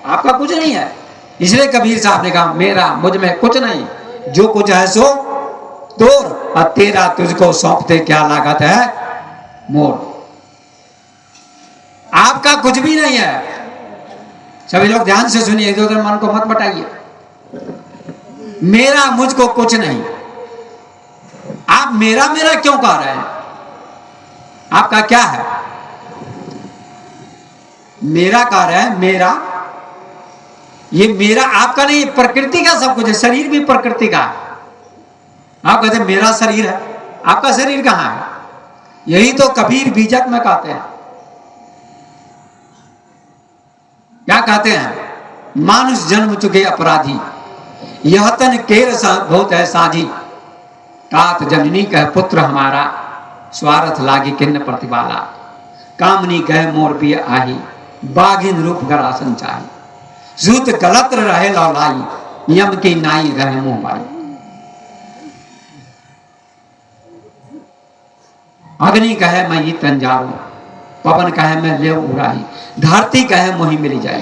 आपका कुछ नहीं है। इसलिए कबीर साहब ने कहा मेरा मुझ में कुछ नहीं, जो कुछ है सो तोर, और तेरा तुझको सौंपते क्या लागत है मोर। आपका कुछ भी नहीं है। सभी लोग ध्यान से सुनिए, इधर उधर मन को मत बटाइए। मेरा मुझको कुछ नहीं। आप मेरा मेरा क्यों कह रहे हैं? आपका क्या है? मेरा कह रहे हैं, मेरा, ये मेरा आपका नहीं, प्रकृति का सब कुछ है। शरीर भी प्रकृति का है। आप कहते हैं मेरा शरीर है, आपका शरीर कहां है? यही तो कबीर बीजक में कहते हैं। क्या कहते हैं? मानुष जन्म चुके अपराधी, यह तन केर बहुत है साझी, तात जननी कह पुत्र हमारा, स्वार्थ लागी किन्न प्रतिपाला, कामनी कह मोर भी आही, बाघिन रूप गरासन चाही, सूत गलत रहे लौलाई, यम की नाई रहे मुंह बाई। अग्नि कहे मैं ही तंजारू, पवन कहे मैं ले उड़ाई, धरती कहे मोही मिली जाई,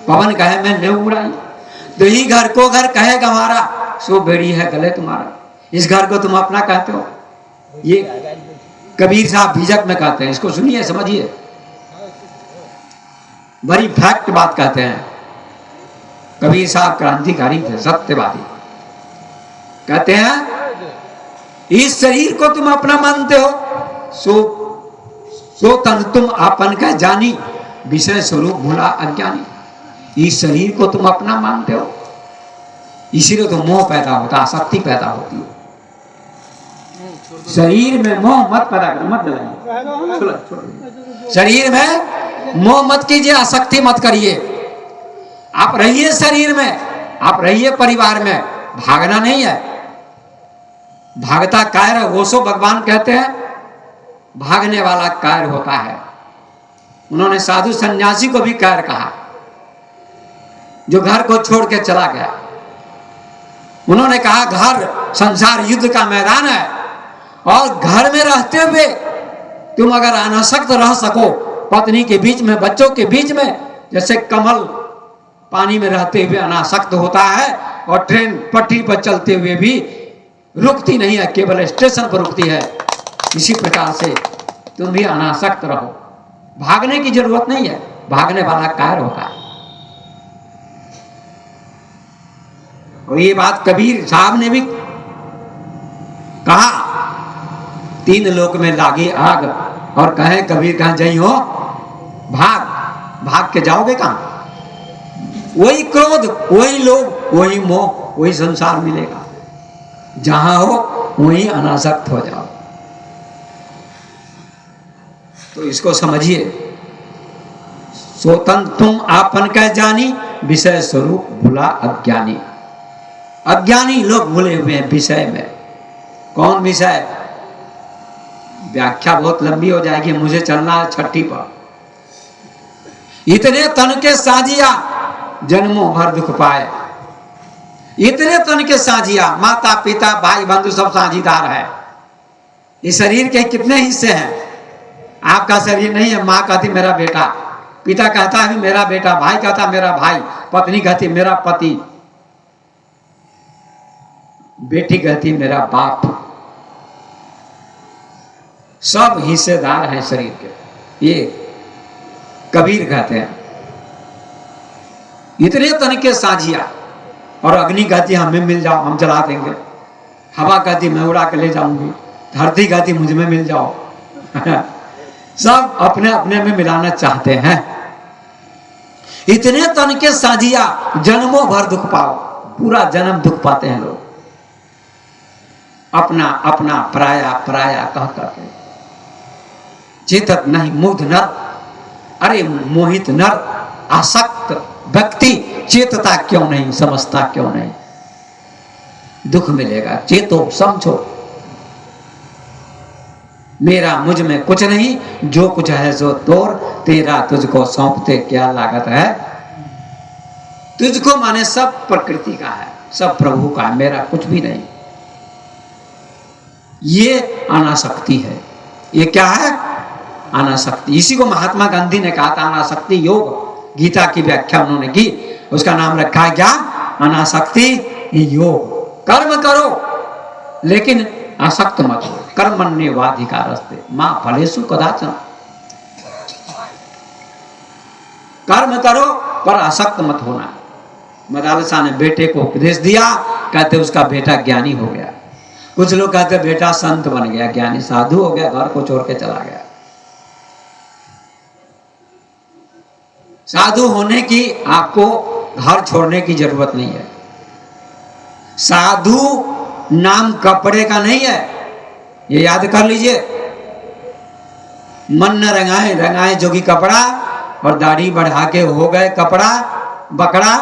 पवन कहे मैं ले उड़ाई। तो ही घर को घर कहे गंवारा, सो बेड़ी है गले तुम्हारा। इस घर को तुम अपना कहते हो। ये कबीर साहब बीजक में कहते हैं। इसको सुनिए, समझिए, बड़ी फैक्ट बात कहते हैं। कबीर साहब क्रांतिकारी थे, सत्यवादी। कहते हैं इस शरीर को तुम अपना मानते हो, सो तन तुम आपन का जानी, विषय स्वरूप भूला अज्ञानी। इस शरीर को तुम अपना मानते हो, इसीलिए तो मोह पैदा होता, आसक्ति पैदा होती है। शरीर में मोह मत पैदा करो, मत लगाइए। शरीर में मोह मत कीजिए, आसक्ति मत करिए। आप रहिए शरीर में, आप रहिए परिवार में, भागना नहीं है। भागता कायर है, वो सो भगवान कहते हैं भागने वाला कायर होता है। उन्होंने साधु सन्यासी को भी कायर कहा, जो घर को छोड़ के चला गया। उन्होंने कहा घर संसार युद्ध का मैदान है, और घर में रहते हुए तुम अगर अनासक्त रह सको, पत्नी के बीच में, बच्चों के बीच में, जैसे कमल पानी में रहते हुए अनासक्त होता है, और ट्रेन पटरी पर चलते हुए भी रुकती नहीं है, केवल स्टेशन पर रुकती है, इसी प्रकार से तुम भी अनासक्त रहो। भागने की जरूरत नहीं है, भागने वाला कायर होता है। और ये बात कबीर साहब ने भी कहा, तीन लोक में लागी आग, और कहे कबीर कहां जाई हो भाग, भाग के जाओगे कहां? वही क्रोध, वही लोभ, वही मोह, वही संसार मिलेगा। जहां हो वहीं अनासक्त हो जाओ। तो इसको समझिए, सोतन तुम आपन कह जानी, विषय स्वरूप भूला अज्ञानी। अज्ञानी लोग भूले हुए हैं विषय में। कौन विषय? व्याख्या बहुत लंबी हो जाएगी, मुझे चलना है छठी पर। इतने तन के साजिया जन्मों भर दुख पाए। इतने तन के साजिया, माता पिता भाई बंधु सब साझीदार है। इस शरीर के कितने हिस्से हैं? आपका शरीर नहीं है। माँ कहती मेरा बेटा, पिता कहता है मेरा बेटा, भाई कहता मेरा भाई, पत्नी कहती मेरा पति, बेटी कहती मेरा बाप। सब हिस्सेदार हैं शरीर के। ये कबीर कहते हैं इतने तन के साझिया। और अग्नि कहती हमें मिल जाओ, हम जला देंगे। हवा कहती मैं उड़ा के ले जाऊंगी। धरती कहती मुझ में मिल जाओ। सब अपने अपने में मिलाना चाहते हैं। इतने तन के साझिया जन्मों भर दुख पाओ। पूरा जन्म दुख पाते हैं लोग, अपना अपना पराया पराया कह करके। चेतत नहीं मुग्ध नर, अरे मोहित नर, आसक्त व्यक्ति चेतता क्यों नहीं, समझता क्यों नहीं? दुख मिलेगा, चेतो समझो। मेरा मुझ में कुछ नहीं, जो कुछ है सो तोर, तेरा तुझको सौंपते क्या लागत है। तुझको माने सब प्रकृति का है, सब प्रभु का है, मेरा कुछ भी नहीं। ये अनासक्ति है। ये क्या है? अनासक्ति। इसी को महात्मा गांधी ने कहा था अनासक्ति योग। गीता की व्याख्या उन्होंने की, उसका नाम रखा है क्या? अनासक्ति योग। कर्म करो लेकिन आसक्त मत हो। कर्मण्येवाधिकारस्ते मां फलेषु कदाचन। कर्म करो पर आसक्त मत होना। मदालसा ने बेटे को उपदेश दिया, कहते उसका बेटा ज्ञानी हो गया। कुछ लोग कहते बेटा संत बन गया, ज्ञानी साधु हो गया, घर को छोड़ के चला गया। साधु होने की आपको घर छोड़ने की जरूरत नहीं है। साधु नाम कपड़े का नहीं है, ये याद कर लीजिए। मन न रंगाए, रंगाए जोगी कपड़ा, और दाढ़ी बढ़ा के हो गए कपड़ा बकड़ा,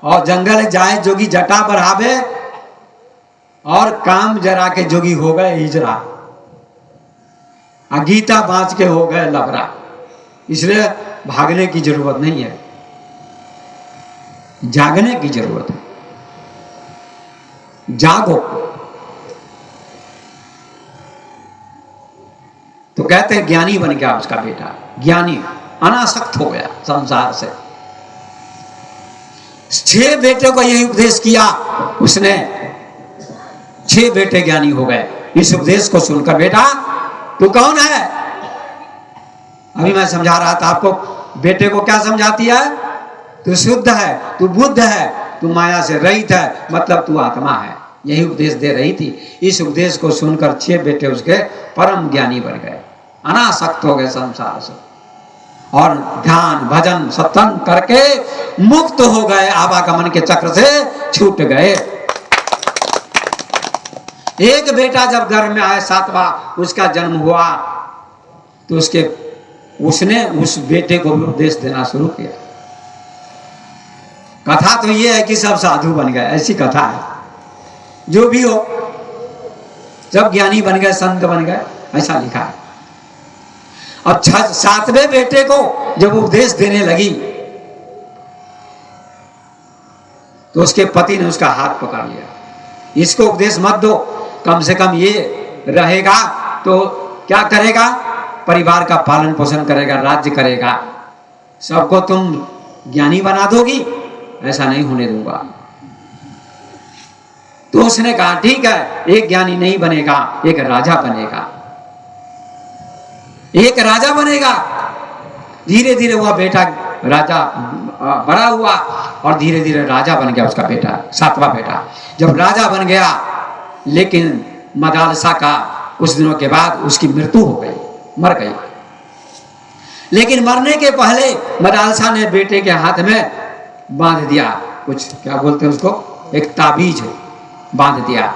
और जंगल जाए जोगी जटा बढ़ावे, और काम जरा के जोगी हो गए हिजरा, गीता बांच के हो गए लबरा। इसलिए भागने की जरूरत नहीं है, जागने की जरूरत है। जागो। तो कहते हैं ज्ञानी बन गया उसका बेटा, ज्ञानी अनासक्त हो गया संसार से। 6 बेटे को यही उपदेश किया उसने, 6 बेटे ज्ञानी हो गए इस उपदेश को सुनकर। बेटा तू कौन है? अभी मैं समझा रहा था आपको, बेटे को क्या समझाती है? तू शुद्ध है, तू बुद्ध है, तू माया से रहित है, मतलब तू आत्मा है। यही उपदेश दे रही थी। इस उपदेश को सुनकर 6 बेटे उसके परम ज्ञानी बन गए, अनासक्त हो गए संसार से, और ध्यान भजन सत्संग करके मुक्त हो गए, आवागमन के चक्र से छूट गए। एक बेटा जब घर में आया, 7वां उसका जन्म हुआ, तो उसने उस बेटे को भी उपदेश देना शुरू किया। कथा तो ये है कि सब साधु बन गए, ऐसी कथा है। जो भी हो, सब ज्ञानी बन गए, संत बन गए, ऐसा लिखा है। अब 7वें बेटे को जब उपदेश देने लगी, तो उसके पति ने उसका हाथ पकड़ लिया, इसको उपदेश मत दो, कम से कम ये रहेगा तो क्या करेगा? परिवार का पालन पोषण करेगा, राज्य करेगा, सबको तुम ज्ञानी बना दोगी, ऐसा नहीं होने दूंगा। तो उसने कहा ठीक है, एक ज्ञानी नहीं बनेगा, एक राजा बनेगा, एक राजा बनेगा। धीरे धीरे वह बेटा राजा बड़ा हुआ, और धीरे धीरे राजा बन गया उसका बेटा, 7वां बेटा। जब राजा बन गया, लेकिन मदालसा का कुछ दिनों के बाद उसकी मृत्यु हो गई, मर गई। लेकिन मरने के पहले मदालसा ने बेटे के हाथ में बांध दिया, कुछ क्या बोलते हैं उसको, एक ताबीज बांध दिया,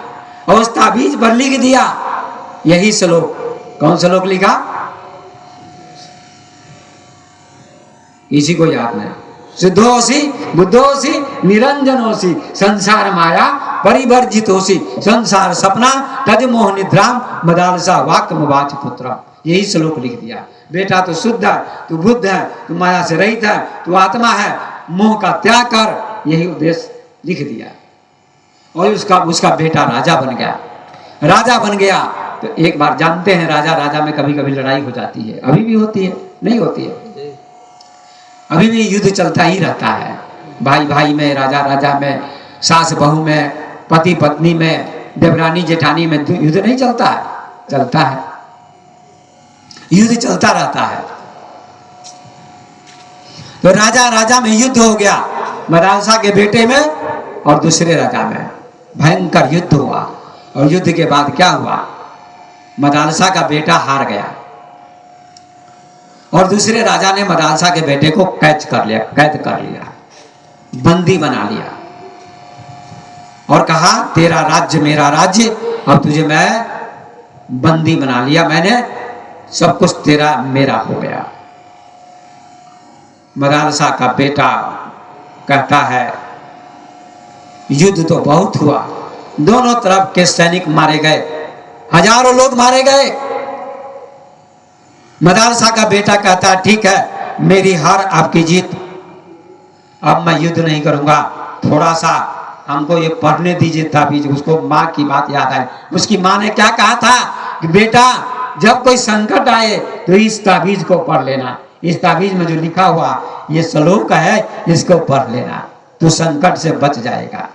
और उस ताबीज पर लिख दिया यही श्लोक। कौन श्लोक लिखा? किसी को याद नहीं। सिद्धोसी बुद्धोसी निरंजनोसी संसार माया परिवर्जितोसी संसार सपना तज मोह निद्राम मदालसा वाक्य मुवाच पुत्र। यही श्लोक लिख दिया। बेटा तो शुद्ध है, तू बुद्ध है, तू माया से रहित है, तू आत्मा है, मोह का त्याग कर, यही उपदेश लिख दिया। और उसका बेटा राजा बन गया। राजा बन गया तो एक बार, जानते हैं राजा राजा में कभी कभी लड़ाई हो जाती है, अभी भी होती है, नहीं होती है, अभी भी युद्ध चलता ही रहता है। भाई भाई में, राजा राजा में, सास बहू में, पति पत्नी में, देवरानी जेठानी में युद्ध नहीं चलता है? चलता है, युद्ध चलता रहता है। तो राजा राजा में युद्ध हो गया, मदालसा के बेटे में और दूसरे राजा में भयंकर युद्ध हुआ। और युद्ध के बाद क्या हुआ? मदालसा का बेटा हार गया, और दूसरे राजा ने मदालसा के बेटे को कैद कर लिया, बंदी बना लिया, और कहा तेरा राज्य मेरा राज्य, अब तुझे मैं बंदी बना लिया, मैंने सब कुछ तेरा मेरा हो गया। मदालसा का बेटा कहता है युद्ध तो बहुत हुआ, दोनों तरफ के सैनिक मारे गए, हजारों लोग मारे गए। मदालसा का बेटा कहता है ठीक है, मेरी हार आपकी जीत, अब मैं युद्ध नहीं करूंगा, थोड़ा सा हमको ये पढ़ने दीजिए ताबीज। उसको माँ की बात याद आई। उसकी माँ ने क्या कहा था कि बेटा जब कोई संकट आए तो इस ताबीज को पढ़ लेना, इस ताबीज में जो लिखा हुआ ये श्लोक है, इसको पढ़ लेना, तू संकट से बच जाएगा।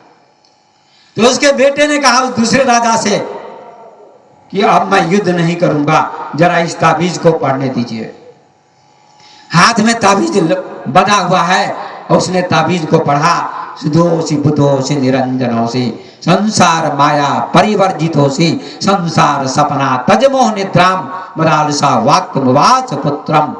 तो उसके बेटे ने कहा उस दूसरे राजा से कि अब मैं युद्ध नहीं करूंगा, जरा इस ताबीज को पढ़ने दीजिए। हाथ में ताबीज बंधा हुआ है और उसने ताबीज को पढ़ा। सुदोषी बुधोषी निरंजनोषी संसार माया परिवर्जितोषी संसार सपना तजमोह निद्राम मदालसा वाक्य वाच पुत्रम।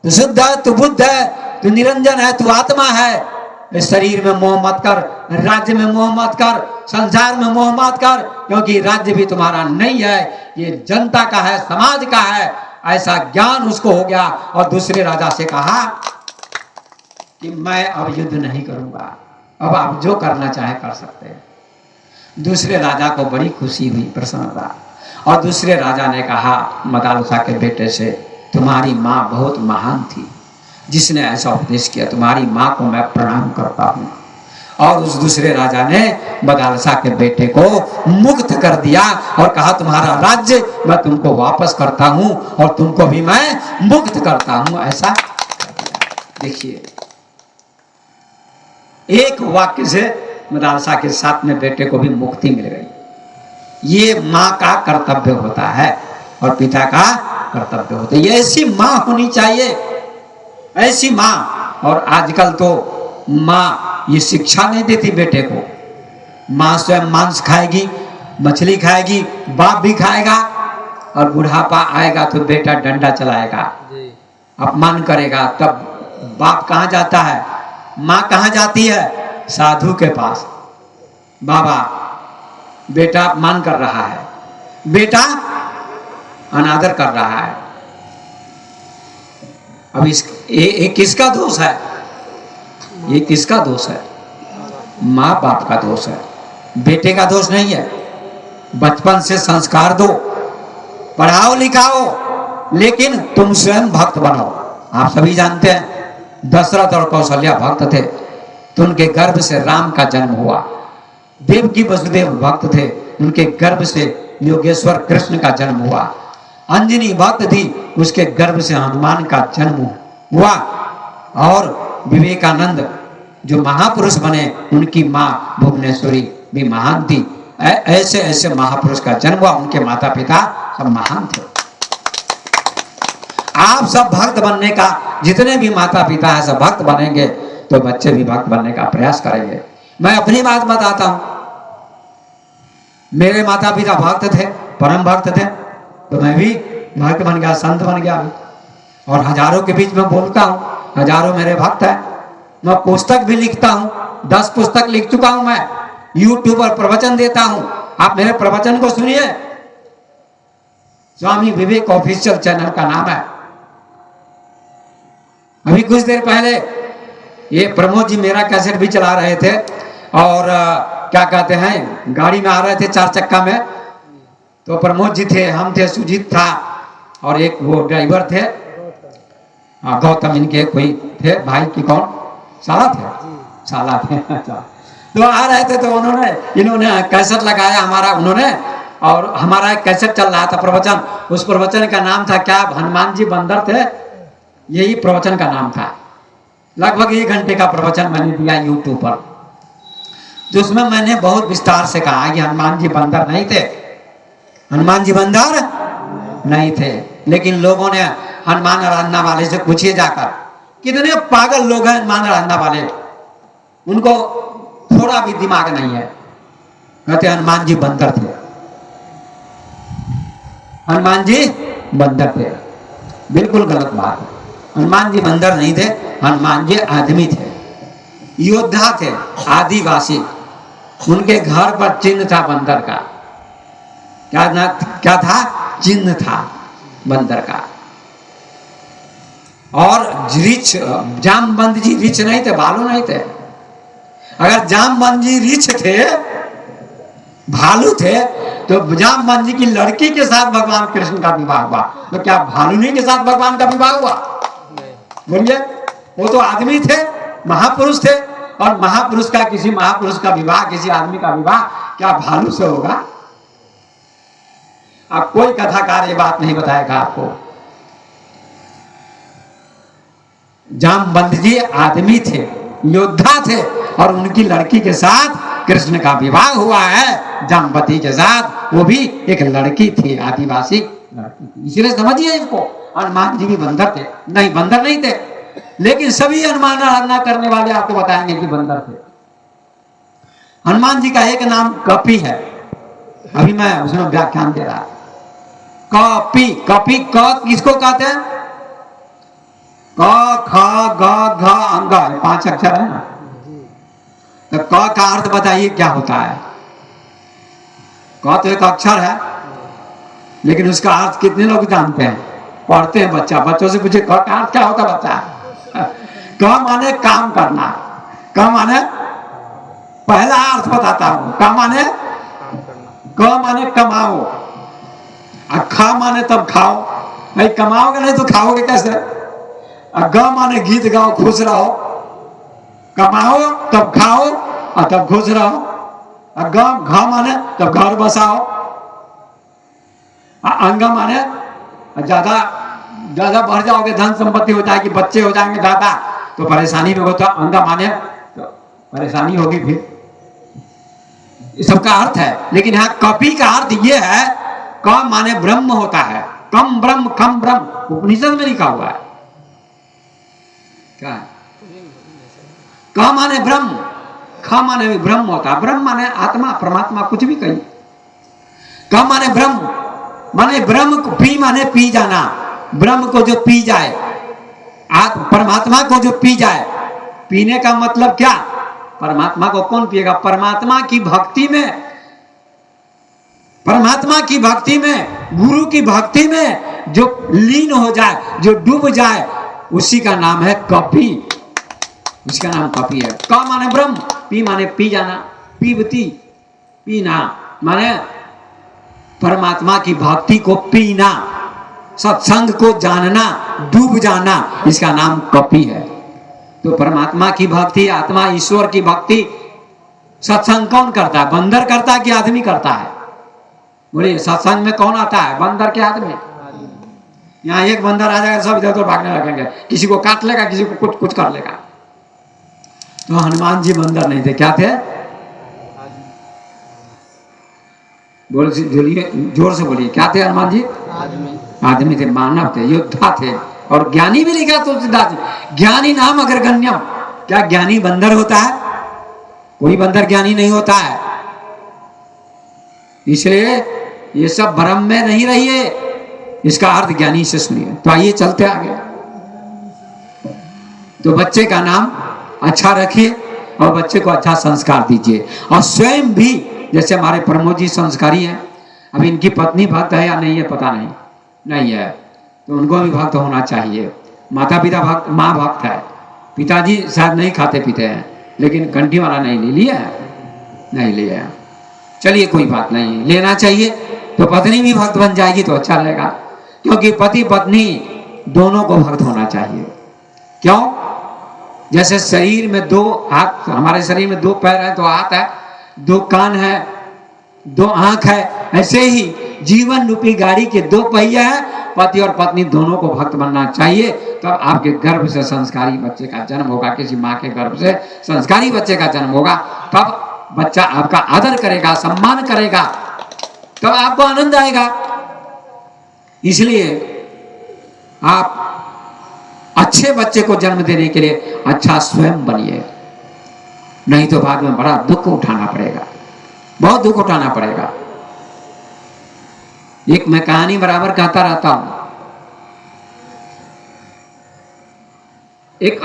तू शुद्ध है, तू बुद्ध है, तू निरंजन है, तू आत्मा है। इस शरीर में मोह मत कर, राज्य में मोह मत कर, संसार में मोह मत कर, क्योंकि राज्य भी तुम्हारा नहीं है, ये जनता का है, समाज का है। ऐसा ज्ञान उसको हो गया और दूसरे राजा से कहा कि मैं अब युद्ध नहीं करूंगा, अब आप जो करना चाहे कर सकते हैं। दूसरे राजा को बड़ी खुशी हुई, प्रसन्नता। और दूसरे राजा ने कहा मदालसा के बेटे से, तुम्हारी माँ बहुत महान थी जिसने ऐसा उपदेश किया, तुम्हारी माँ को मैं प्रणाम करता हूँ। और उस दूसरे राजा ने मदालसा के बेटे को मुक्त कर दिया और कहा तुम्हारा राज्य मैं तुमको वापस करता हूँ और तुमको भी मैं मुक्त करता हूँ। ऐसा देखिए, एक वाक्य से मदालसा के साथ में बेटे को भी मुक्ति मिल गई। ये माँ का कर्तव्य होता है और पिता का कर्तव्य होता है। ये ऐसी माँ होनी चाहिए, ऐसी माँ। और आजकल तो माँ ये शिक्षा नहीं देती बेटे को। माँ स्वयं मांस खाएगी, मछली खाएगी, बाप भी खाएगा, और बुढ़ापा आएगा तो बेटा डंडा चलाएगा, अपमान करेगा। तब बाप कहाँ जाता है, माँ कहाँ जाती है? साधु के पास। बाबा बेटा अपमान कर रहा है, बेटा अनादर कर रहा है। अब ये किसका दोष है? ये किसका दोष है? माँ बाप का दोष है, बेटे का दोष नहीं है। बचपन से संस्कार दो, पढ़ाओ लिखाओ, लेकिन तुम स्वयं भक्त बनो। आप सभी जानते हैं दशरथ और कौशल्या भक्त थे, तो उनके गर्भ से राम का जन्म हुआ। देवकी वसुदेव भक्त थे, उनके गर्भ से योगेश्वर कृष्ण का जन्म हुआ। अंजनी भक्त थी, उसके गर्भ से हनुमान का जन्म हुआ। और विवेकानंद जो महापुरुष बने, उनकी माँ भुवनेश्वरी भी महान थी। ऐसे ऐसे महापुरुष का जन्म हुआ, उनके माता पिता सब महान थे। आप सब भक्त बनने का, जितने भी माता पिता है सब भक्त बनेंगे तो बच्चे भी भक्त बनने का प्रयास करेंगे। मैं अपनी बात बताता हूं, मेरे माता पिता भक्त थे, परम भक्त थे, तो मैं भी भक्त बन गया, संत बन गया। और हजारों के बीच में बोलता हूं, हजारों मेरे भक्त हैं। मैं पुस्तक भी लिखता हूं, 10 पुस्तक लिख चुका हूं। मैं यूट्यूब पर प्रवचन देता हूं, आप मेरे प्रवचन को सुनिए। स्वामी विवेक ऑफिशियल चैनल का नाम है। अभी कुछ देर पहले ये प्रमोद जी मेरा कैसेट भी चला रहे थे, और क्या कहते हैं, गाड़ी में आ रहे थे 4 चक्का में, तो प्रमोद जी थे, हम थे, सुजीत था, और एक वो ड्राइवर थे, गौतम इनके कोई थे भाई की, कौन साला थे, साला थे। तो आ रहे थे, तो इन्होंने कैसेट लगाया हमारा, उन्होंने, और हमारा एक कैसेट चल रहा था प्रवचन। उस प्रवचन का नाम था क्या, हनुमान जी बंदर थे, यही प्रवचन का नाम था। लगभग 1 घंटे का प्रवचन मैंने दिया यूट्यूब पर, जिसमें मैंने बहुत विस्तार से कहा कि हनुमान जी बंदर नहीं थे, हनुमान जी बंदर नहीं थे। लेकिन लोगों ने हनुमान आराधना वाले से पूछिए जाकर, कितने पागल लोग हैं हनुमान आराधना वाले, उनको थोड़ा भी दिमाग नहीं है। कहते हनुमान जी बंदर थे, हनुमान जी बंदर थे। बिल्कुल गलत बात है। हनुमान जी बंदर नहीं थे, हनुमान जी आदमी थे, योद्धा थे, आदिवासी। उनके घर पर चिन्ह था बंदर का। क्या था? चिन्ह था बंदर का। और ऋछ, जामवंत जी ऋछ नहीं थे, भालू नहीं थे। अगर जामवंत जी ऋछ थे, भालू थे, तो जामवंत जी की लड़की के साथ भगवान कृष्ण का विवाह हुआ, तो क्या भालू के साथ भगवान का विवाह हुआ? बोलिए, वो तो आदमी थे, महापुरुष थे, और महापुरुष का, किसी महापुरुष का विवाह, किसी आदमी का विवाह क्या भालू से होगा? आप कोई कथाकार ये बात नहीं बताएगा आपको। जामवंत जी आदमी थे, योद्धा थे, और उनकी लड़की के साथ कृष्ण का विवाह हुआ है जामवती के साथ। वो भी एक लड़की थी, आदिवासी लड़की थी। इसलिए समझिए इसको, हनुमान जी भी बंदर थे? नहीं, बंदर नहीं थे, लेकिन सभी हनुमान आराधना करने वाले आपको बताएंगे कि बंदर थे। हनुमान जी का एक नाम कपि है, अभी मैं उसमें व्याख्यान दे रहा। कपि, कपि क किसको कहते हैं? क ख ग घ अंग, 5 अक्षर है ना। तो क का अर्थ बताइए क्या होता है? क तो एक अक्षर है, लेकिन उसका अर्थ कितने लोग जानते हैं? पढ़ते हैं बच्चों से पूछे क का अर्थ क्या होता है बच्चा? क माने काम करना, क माने पहला अर्थ बताता हूं, क माने कमाओ, और ख माने तब खाओ। भाई कमाओगे नहीं तो खाओगे कैसे? और ग माने गीत गाओ, खुश रहो, कमाओ तब खाओ और तब खुश रहो। और घ माने तब घर बसाओ। अंग माने ज्यादा ज्यादा बढ़ जाओगे, धन संपत्ति हो जाएगी, बच्चे हो जाएंगे ज्यादा, तो परेशानी में हो, तो अंग माने तो परेशानी होगी फिर। सबका अर्थ है, लेकिन यहाँ कपि का अर्थ ये है, क माने ब्रह्म होता है, कम ब्रह्म खम ब्रह्म, उपनिषद में लिखा हुआ है। क्या है? क माने ब्रह्म, ख माने भी ब्रह्म होता है। ब्रह्म माने आत्मा, परमात्मा, कुछ भी कही। क माने ब्रह्म, माने ब्रह्म को, पी माने पी जाना, ब्रह्म को जो पी जाए, परमात्मा को जो पी जाए। पीने का मतलब क्या? परमात्मा को कौन पिएगा? परमात्मा की भक्ति में, परमात्मा की भक्ति में, गुरु की भक्ति में जो लीन हो जाए, जो डूब जाए, उसी का नाम है कपि। उसका नाम कपि है। क माने ब्रह्म, पी माने पी जाना, पीबती पीना, माने परमात्मा की भक्ति को पीना, सत्संग को जानना, डूब जाना, इसका नाम कपि है। तो परमात्मा की भक्ति, आत्मा ईश्वर की भक्ति, सत्संग कौन करता है? बंदर करता है कि आदमी करता है? बोलिए, सत्संग में कौन आता है? बंदर के आदमी? यहाँ एक बंदर आ जाएगा, सब इधर उधर भागने लगेंगे, किसी को काट लेगा, किसी को कुछ कुछ कर लेगा। तो हनुमान जी बंदर नहीं थे, क्या थे? बोलिए, जोर से बोलिए, क्या थे हनुमान जी? आदमी थे, मानव थे, योद्धा थे, और ज्ञानी भी लिखा तुलसीदास। ज्ञानी नाम अगर गण्यम, क्या ज्ञानी बंदर होता है? कोई बंदर ज्ञानी नहीं होता है। इसलिए ये सब भ्रम में नहीं रहिए, इसका अर्थ ज्ञानी से सुनिए। तो आइए चलते आगे। तो बच्चे का नाम अच्छा रखिए और बच्चे को अच्छा संस्कार दीजिए, और स्वयं भी, जैसे हमारे प्रमोद जी संस्कारी हैं, अब इनकी पत्नी भक्त है या नहीं है पता नहीं है, तो उनको भी भक्त होना चाहिए। माता पिता भक्त, माँ भक्त है, पिताजी शायद नहीं खाते पीते हैं, लेकिन कंठी वाला नहीं ले लिया है, नहीं लिया है। चलिए कोई बात नहीं, लेना चाहिए। तो पत्नी भी भक्त बन जाएगी तो अच्छा रहेगा, क्योंकि पति पत्नी दोनों को भक्त होना चाहिए। क्यों? जैसे शरीर में 2 हाथ, हमारे शरीर में 2 पैर है, 2 हाथ है, 2 कान है, 2 आंख है, ऐसे ही जीवन रूपी गाड़ी के 2 पहिया है। पति और पत्नी दोनों को भक्त बनना चाहिए, तब आपके गर्भ से संस्कारी बच्चे का जन्म होगा, किसी माँ के गर्भ से संस्कारी बच्चे का जन्म होगा, तब बच्चा आपका आदर करेगा, सम्मान करेगा, तब आपको आनंद आएगा। इसलिए आप अच्छे बच्चे को जन्म देने के लिए अच्छा स्वयं बनिए, नहीं तो बाद में बड़ा दुख उठाना पड़ेगा, बहुत दुख उठाना पड़ेगा। एक मैं कहानी बराबर कहता रहता हूं। एक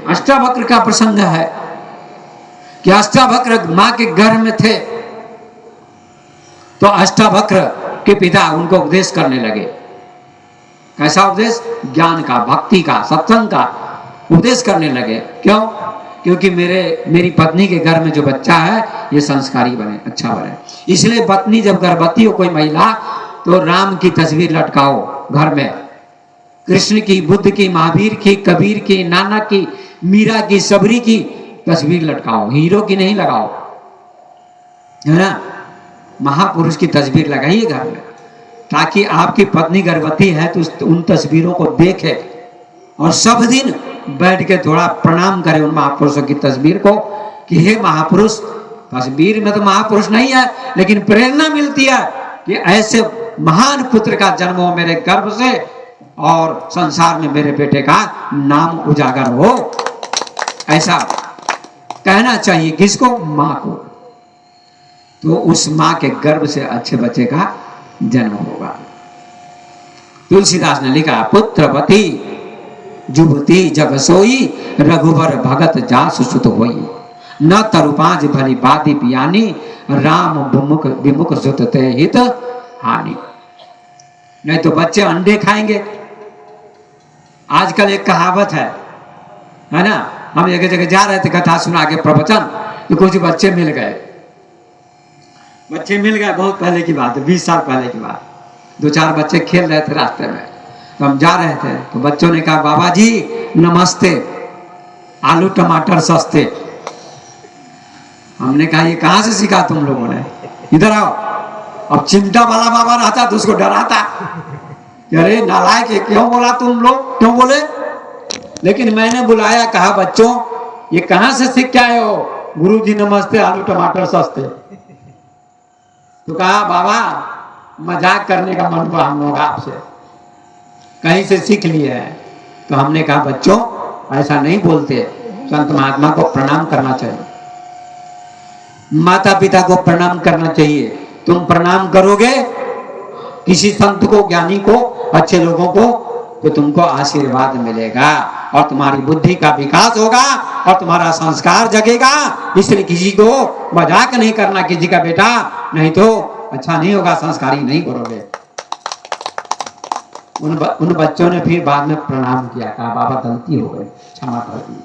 अष्टावक्र का प्रसंग है कि अष्टावक्र मां के गर्भ में थे, तो अष्टावक्र के पिता उनको उपदेश करने लगे। कैसा उपदेश? ज्ञान का, भक्ति का, सत्संग का उपदेश करने लगे। क्यों? क्योंकि मेरी पत्नी के घर में जो बच्चा है ये संस्कारी बने, अच्छा बने। इसलिए पत्नी जब गर्भवती हो कोई महिला, तो राम की तस्वीर लटकाओ घर में, कृष्ण की, बुद्ध की, महावीर की, कबीर की, नानक की, मीरा की, सबरी की तस्वीर लटकाओ, हीरो की नहीं लगाओ, है ना। महापुरुष की तस्वीर लगाइए घर में, ताकि आपकी पत्नी गर्भवती है तो उन तस्वीरों को देखे और सब दिन बैठ के थोड़ा प्रणाम करें उन महापुरुषों की तस्वीर को कि हे महापुरुष, तस्वीर में तो महापुरुष नहीं है, लेकिन प्रेरणा मिलती है कि ऐसे महान पुत्र का जन्म हो मेरे गर्भ से और संसार में मेरे बेटे का नाम उजागर हो। ऐसा कहना चाहिए किसको? माँ को। तो उस माँ के गर्भ से अच्छे बच्चे का जन्म होगा। तुलसीदास ने लिखा, पुत्रवती जुबती जग सोई, रघुवर भगत जासु सुत होई, न तरुपाज भली बाती पियानी, राम विमुख विमुख सुत ते हित हानि। नहीं तो बच्चे अंडे खाएंगे। आजकल एक कहावत है ना, हम एक जगह जा रहे थे कथा सुना के प्रवचन, तो कुछ बच्चे मिल गए। बहुत पहले की बात है, 20 साल पहले की बात। 2-4 बच्चे खेल रहे थे रास्ते में, तो हम जा रहे थे, तो बच्चों ने कहा, बाबा जी नमस्ते, आलू टमाटर सस्ते। हमने कहा ये कहाँ से सीखा तुम लोगों ने, इधर आओ। अब चिमटा वाला बाबा रहता तो उसको डराता, अरे नालायक क्यों बोला तुम लोग, क्यों बोले। लेकिन मैंने बुलाया, कहा बच्चों ये कहाँ से सीख के आए हो, गुरुजी नमस्ते आलू टमाटर सस्ते। तो कहा बाबा मजाक करने का मन हुआ हम लोग आपसे, कहीं से सीख लिए हैं। तो हमने कहा बच्चों ऐसा नहीं बोलते, संत महात्मा को प्रणाम करना चाहिए, माता पिता को प्रणाम करना चाहिए। तुम प्रणाम करोगे किसी संत को, ज्ञानी को, अच्छे लोगों को, तो तुमको आशीर्वाद मिलेगा और तुम्हारी बुद्धि का विकास होगा और तुम्हारा संस्कार जगेगा। इसलिए किसी को मजाक नहीं करना किसी का बेटा, नहीं तो अच्छा नहीं होगा, संस्कारी नहीं करोगे। उन बच्चों ने फिर बाद में प्रणाम किया, कहा बाबा गलती हो गई, क्षमा कर दी।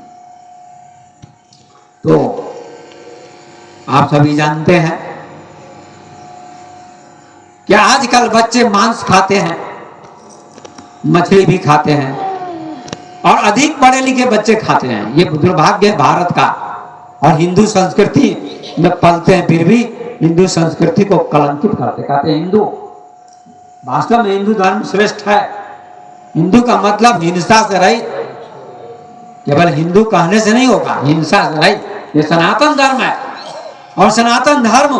तो आप सभी जानते हैं कि आजकल बच्चे मांस खाते हैं, मछली भी खाते हैं और अधिक पढ़े लिखे बच्चे खाते हैं। ये दुर्भाग्य है भारत का। और हिंदू संस्कृति में पलते हैं, फिर भी हिंदू संस्कृति को कलंकित करते, कहते हैं हिंदू। वास्तव में हिंदू धर्म श्रेष्ठ है। हिंदू का मतलब हिंसा से रहित, केवल हिंदू कहने से नहीं होगा, हिंसा से रहित। ये सनातन धर्म है और सनातन धर्म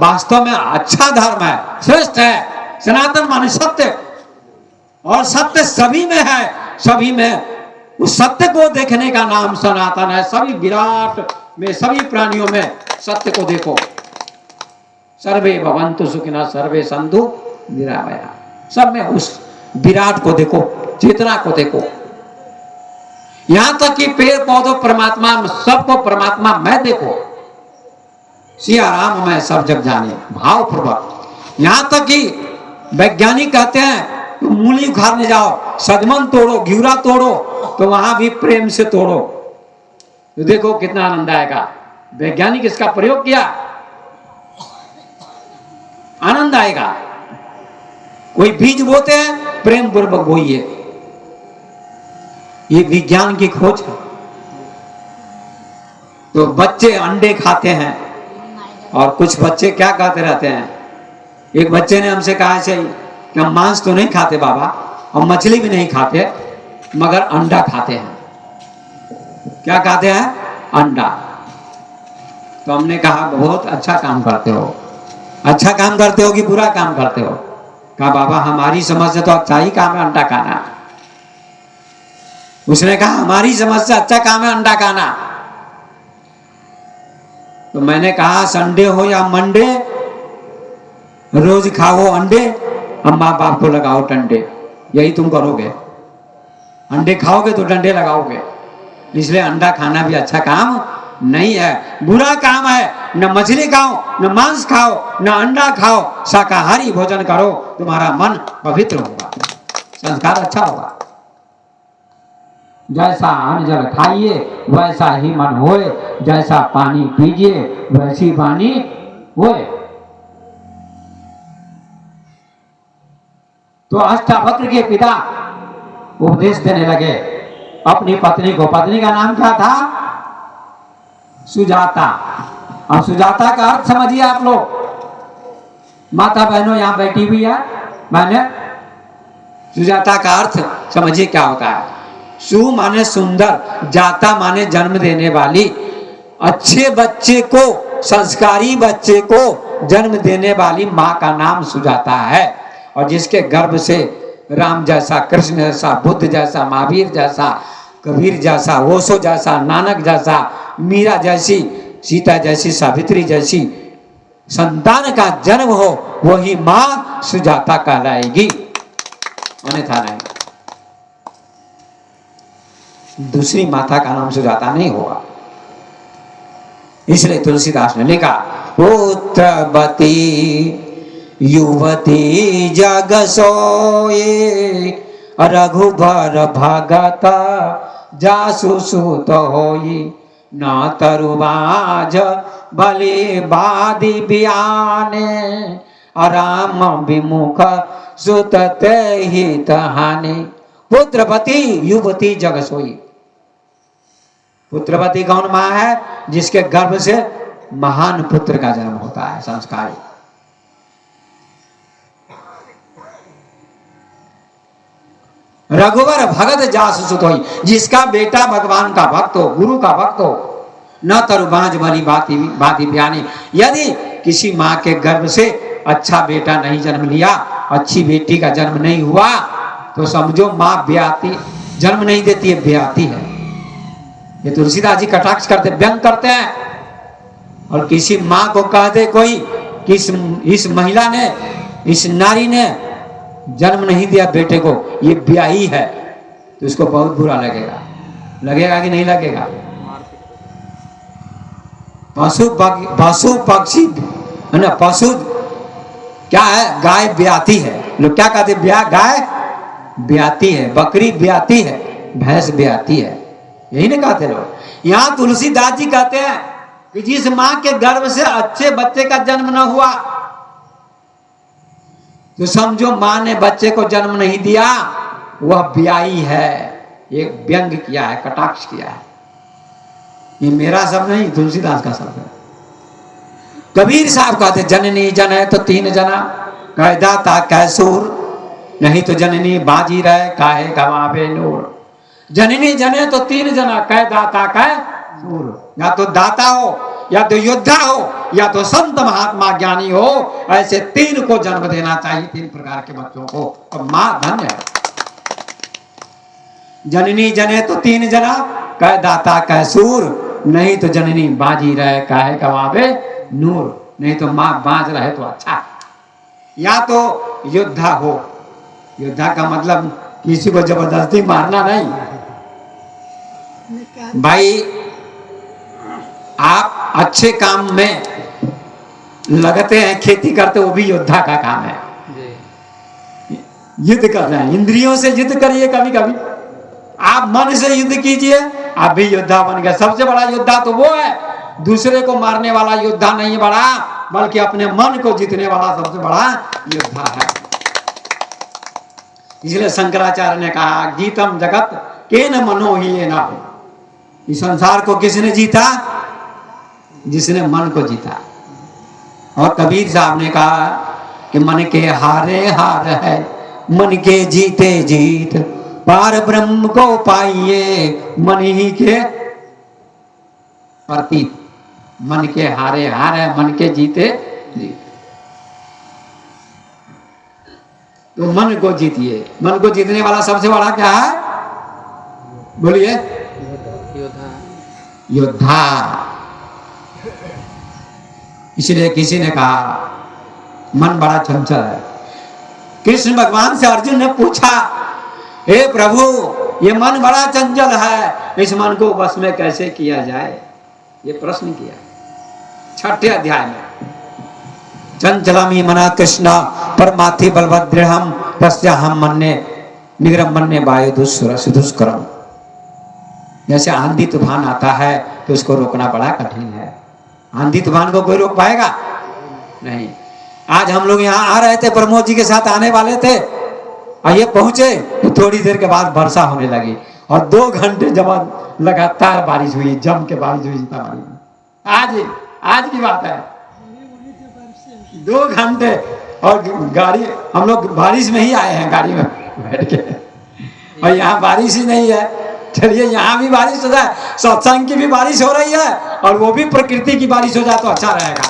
वास्तव में अच्छा धर्म है, श्रेष्ठ है। सनातन माने सत्य, और सत्य सभी में है, सभी में। उस सत्य को देखने का नाम सनातन है। सभी विराट में, सभी प्राणियों में सत्य को देखो। सर्वे भवन्तु सुखिनः सर्वे सन्तु निरामयाः। सब में उस विराट को देखो, चेतना को देखो। यहां तक कि पेड़ पौधों परमात्मा में, सबको परमात्मा में देखो। सिया राम मैं सब जग जाने, भाव पूर्वक। यहां तक कि वैज्ञानिक कहते हैं तुम मूली उखाड़ने जाओ, सजमन तोड़ो, घिउरा तोड़ो, तो वहां भी प्रेम से तोड़ो, तो देखो कितना आनंद आएगा। वैज्ञानिक इसका प्रयोग किया, आनंद आएगा। कोई बीज बोते हैं, प्रेम पूर्वक बोइए। ये विज्ञान की खोज है। तो बच्चे अंडे खाते हैं और कुछ बच्चे क्या कहते रहते हैं। एक बच्चे ने हमसे कहा ऐसे ही कि हम मांस तो नहीं खाते बाबा, और मछली भी नहीं खाते, मगर अंडा खाते हैं। क्या खाते हैं? अंडा। तो हमने कहा बहुत अच्छा काम करते हो। अच्छा काम करते हो कि बुरा काम करते हो? कहा बाबा हमारी समझ से तो अच्छा ही काम है अंडा खाना। उसने कहा हमारी समझ से अच्छा काम है अंडा खाना। तो मैंने कहा संडे हो या मंडे, रोज खाओ अंडे, अम्मा बाप को लगाओ डंडे, यही तुम करोगे। अंडे खाओगे तो डंडे लगाओगे। इसलिए अंडा खाना भी अच्छा काम नहीं है, बुरा काम है। न मछली खाओ, न मांस खाओ, न अंडा खाओ, शाकाहारी भोजन करो, तुम्हारा मन पवित्र होगा, संस्कार अच्छा होगा। जैसा अन्न जल खाइए वैसा ही मन होए, जैसा पानी पीजिए वैसी वाणी होए। तो अष्टावक्र के पिता उपदेश देने लगे अपनी पत्नी को। पत्नी का नाम क्या था? सुजाता। अब सुजाता का अर्थ समझिए आप लोग। माता बहनों यहां बैठी हुई है, मैंने सुजाता का अर्थ समझिए क्या होता है। सु माने सुंदर, जाता माने जन्म देने वाली। अच्छे बच्चे को, संस्कारी बच्चे को जन्म देने वाली माँ का नाम सुजाता है। और जिसके गर्भ से राम जैसा, कृष्ण जैसा, बुद्ध जैसा, महावीर जैसा, कबीर जैसा, ओशो जैसा, नानक जैसा, मीरा जैसी, सीता जैसी, सावित्री जैसी संतान का जन्म हो, वही माँ सुजाता कहलाएगी, अन्यथा नहीं। दूसरी माता का नाम सुजाता नहीं होगा। इसलिए तुलसीदास ने लिखा, पुत्रवती युवती जग सोए, रघुबर भगत जासु सुत होई, न तरुबाज भले बादी बियाने, राम विमुख सुत ते हित हानि। पुत्रवती युवती जग सोई। पुत्रवती कौन माँ है? जिसके गर्भ से महान पुत्र का जन्म होता है, संस्कारी। रघुवर भगत जासु सुत होई, जिसका बेटा भगवान का भक्त हो, गुरु का भक्त हो। न तरुबाज भली बाती ब्यानी, यदि किसी माँ के गर्भ से अच्छा बेटा नहीं जन्म लिया, अच्छी बेटी का जन्म नहीं हुआ, तो समझो माँ ब्याती, जन्म नहीं देती है, ब्याती है। ये तुलसीदास जी कटाक्ष करते, व्यंग करते हैं। और किसी माँ को कहते कोई कि इस महिला ने, इस नारी ने जन्म नहीं दिया बेटे को, ये ब्याही है, तो इसको बहुत बुरा लगेगा। लगेगा कि नहीं लगेगा? पशु पक्षी है ना, पशु क्या है? गाय ब्याती है। लोग क्या कहते? गाय ब्याती है, बकरी ब्याती है, भैंस ब्याती है, यही नहीं कहते लोग। यहाँ तुलसीदास जी कहते हैं कि जिस माँ के गर्भ से अच्छे बच्चे का जन्म न हुआ, तो समझो माँ ने बच्चे को जन्म नहीं दिया, वह ब्याही है। एक व्यंग किया है, कटाक्ष किया है। ये मेरा शब्द नहीं, तुलसीदास का शब्द है। कबीर साहब कहते, जननी जन है तो तीन जना, कह दाता कह सूर, नहीं तो जननी बाजी रहे काहे गवावे नूर। जननी जने तो तीन जना, कह दाता कह सूर। या तो दाता हो, या तो योद्धा हो, या तो संत महात्मा ज्ञानी हो। ऐसे तीन को जन्म देना चाहिए, तीन प्रकार के बच्चों को, तो मां धन्य है। जननी जने तो तीन जना, कह दाता कह सूर, नहीं तो जननी बाजी रहे काहे गवावे नूर। नहीं तो मां बाज रहे तो अच्छा। या तो योद्धा हो, योद्धा का मतलब किसी को जबरदस्ती मारना नहीं। भाई आप अच्छे काम में लगते हैं, खेती करते, वो भी योद्धा का काम है। युद्ध कर रहे हैं, इंद्रियों से युद्ध करिए। कभी कभी आप मन से युद्ध कीजिए, आप भी योद्धा बन गए। सबसे बड़ा योद्धा तो वो है, दूसरे को मारने वाला योद्धा नहीं बड़ा, बल्कि अपने मन को जीतने वाला सबसे बड़ा योद्धा है। इसलिए शंकराचार्य ने कहा, गीतम जगत के न मनो ही ना। इस संसार को किसने जीता? जिसने मन को जीता। और कबीर साहब ने कहा कि मन के हारे हार है, मन के जीते जीत, पार ब्रह्म को पाइए मन ही के प्रतीत। मन के हारे हार है, मन के जीते जीत। तो मन को जीतिए। मन को जीतने वाला सबसे बड़ा क्या है? बोलिए। योद्धा। इसलिए किसी ने कहा मन बड़ा चंचल है। कृष्ण भगवान से अर्जुन ने पूछा, हे प्रभु, ये मन बड़ा चंचल है, इस मन को वश में कैसे किया जाए? ये प्रश्न किया 6ठे अध्याय में। चंचलमी मना कृष्ण परमार्थी बलभद्रहम तस्याहम मन्ने निग्रह मन्ने वायु दुष्करम। जैसे आंधी तूफान आता है तो उसको रोकना बड़ा कठिन है। आंधी तूफान को कोई रोक पाएगा? नहीं। आज हम लोग यहाँ आ रहे थे, प्रमोद जी के साथ आने वाले थे, और ये पहुंचे तो थोड़ी देर के बाद वर्षा होने लगी, और 2 घंटे जब लगातार बारिश हुई, जम के बारिश हुई। इतना बारिश आज की बात है, 2 घंटे। और गाड़ी, हम लोग बारिश में ही आए हैं, गाड़ी में बैठ के, और यहाँ बारिश ही नहीं है। चलिए यहाँ भी बारिश हो जाए, सत्संग की भी बारिश हो रही है और वो भी प्रकृति की बारिश हो जाए तो अच्छा रहेगा।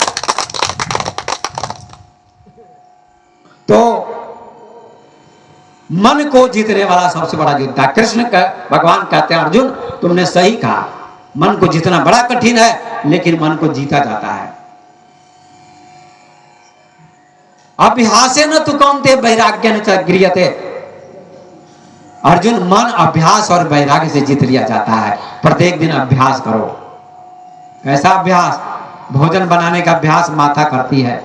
तो मन को जीतने वाला सबसे बड़ा योद्धा कृष्ण का, भगवान कहते हैं अर्जुन तुमने सही कहा, मन को जीतना बड़ा कठिन है लेकिन मन को जीता जाता है। अभ्यासेन तु कौन्तेय वैराग्येन च गृह्यते। अर्जुन मन अभ्यास और वैराग्य से जीत लिया जाता है। प्रत्येक दिन अभ्यास करो। कैसा अभ्यास? भोजन बनाने का अभ्यास माता करती है,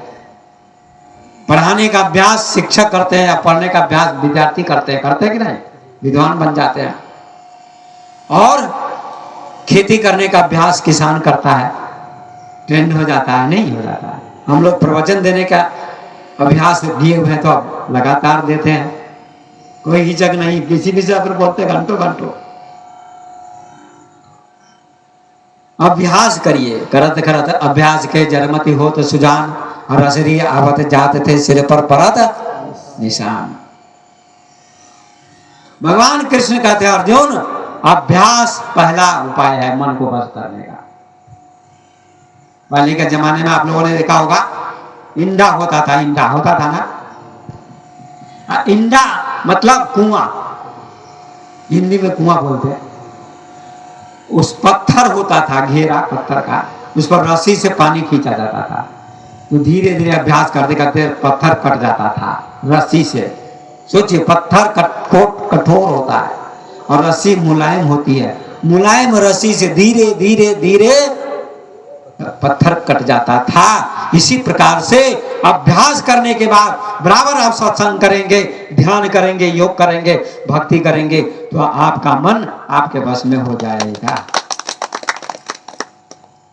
पढ़ाने का अभ्यास शिक्षक करते हैं, या पढ़ने का अभ्यास विद्यार्थी करते हैं, करते कि नहीं? विद्वान बन जाते हैं। और खेती करने का अभ्यास किसान करता है, ट्रेंड हो जाता है, नहीं हो जाता है। हम लोग प्रवचन देने का अभ्यास दिए हुए हैं तो अब लगातार देते हैं, कोई हिचक नहीं, किसी विषय पर बोलते घंटों घंटों। अभ्यास करिए, करत करत अभ्यास के जरमति हो तो सुजान, और असरी आवत जात थे सिर पर परत निशान। भगवान कृष्ण कहते हैं अर्जुन अभ्यास पहला उपाय है मन को बस करने का। पहले के जमाने में आप लोगों ने देखा होगा इंडा होता था, इंडा होता था ना, इंडा मतलब कुआं, हिंदी में कुआं बोलते हैं। उस पत्थर होता था, घेरा पत्थर का, उस पर रस्सी से पानी खींचा जाता था। तो धीरे धीरे अभ्यास करते करते पत्थर कट जाता था रस्सी से। सोचिए पत्थर कठोर होता है और रस्सी मुलायम होती है, मुलायम रस्सी से धीरे धीरे धीरे पत्थर कट जाता था। इसी प्रकार से अभ्यास करने के बाद बराबर आप सत्संग करेंगे, ध्यान करेंगे, योग करेंगे, भक्ति करेंगे तो आपका मन आपके बस में हो जाएगा।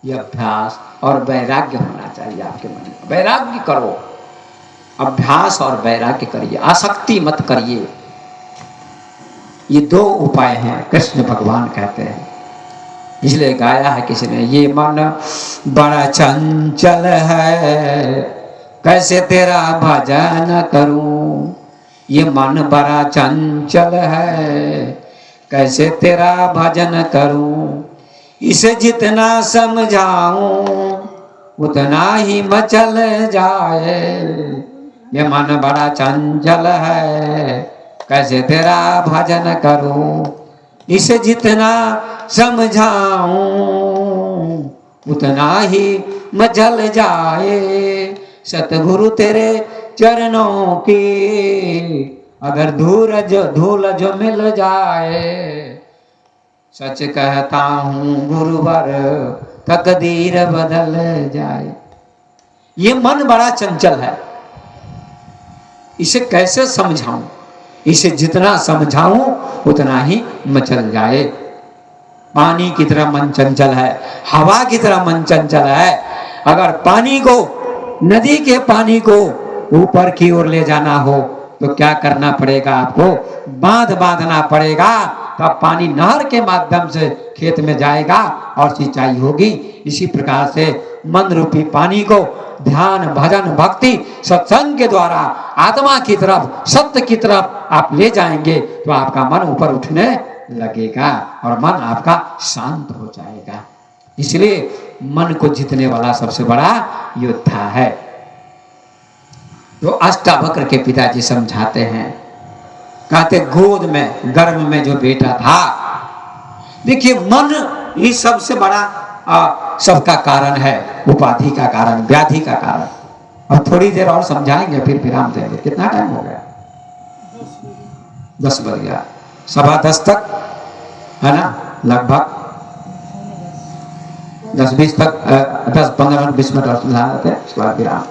यह अभ्यास और वैराग्य होना चाहिए आपके मन में। वैराग्य करो, अभ्यास और वैराग्य करिए, आसक्ति मत करिए। ये दो उपाय हैं कृष्ण भगवान कहते हैं। इसलिए गाया है किसी ने, ये मन बड़ा चंचल है कैसे तेरा भजन करूं। ये मन बड़ा चंचल है कैसे तेरा भजन करूं। इसे जितना समझाऊं उतना ही मचल जाए। ये मन बड़ा चंचल है कैसे तेरा भजन करूं। इसे जितना समझाऊं उतना ही मचल जाए। सतगुरु तेरे चरणों की अगर धूल जो मिल जाए। सच कहता हूँ गुरुवर तकदीर बदल जाए। ये मन बड़ा चंचल है, इसे कैसे समझाऊं। इसे जितना समझाऊं उतना ही मचल जाए। पानी की तरह मन चंचल है, हवा की तरह मन चंचल है। अगर पानी को, नदी के पानी को ऊपर की ओर ले जाना हो तो क्या करना पड़ेगा? आपको बांध बांधना पड़ेगा, तब पानी नहर के माध्यम से खेत में जाएगा और सिंचाई होगी। इसी प्रकार से मन रूपी पानी को ध्यान, भजन, भक्ति, सत्संग के द्वारा आत्मा की तरफ, सत्य की तरफ आप ले जाएंगे तो आपका मन ऊपर उठने लगेगा और मन आपका शांत हो जाएगा। इसलिए मन को जीतने वाला सबसे बड़ा योद्धा है। तो अष्टावक्र के पिताजी समझाते हैं, कहते गोद में गर्भ में जो बेटा था, देखिए मन ही सबसे बड़ा सबका कारण है, उपाधि का कारण, व्याधि का कारण। अब थोड़ी देर और समझाएंगे फिर विराम देंगे। कितना टाइम हो गया? 10 बज गया, 10:15 तक है ना, लगभग 10-20 तक, 10-15 मिनट 20 मिनट और सुधारते हैं, उसके बाद विराम।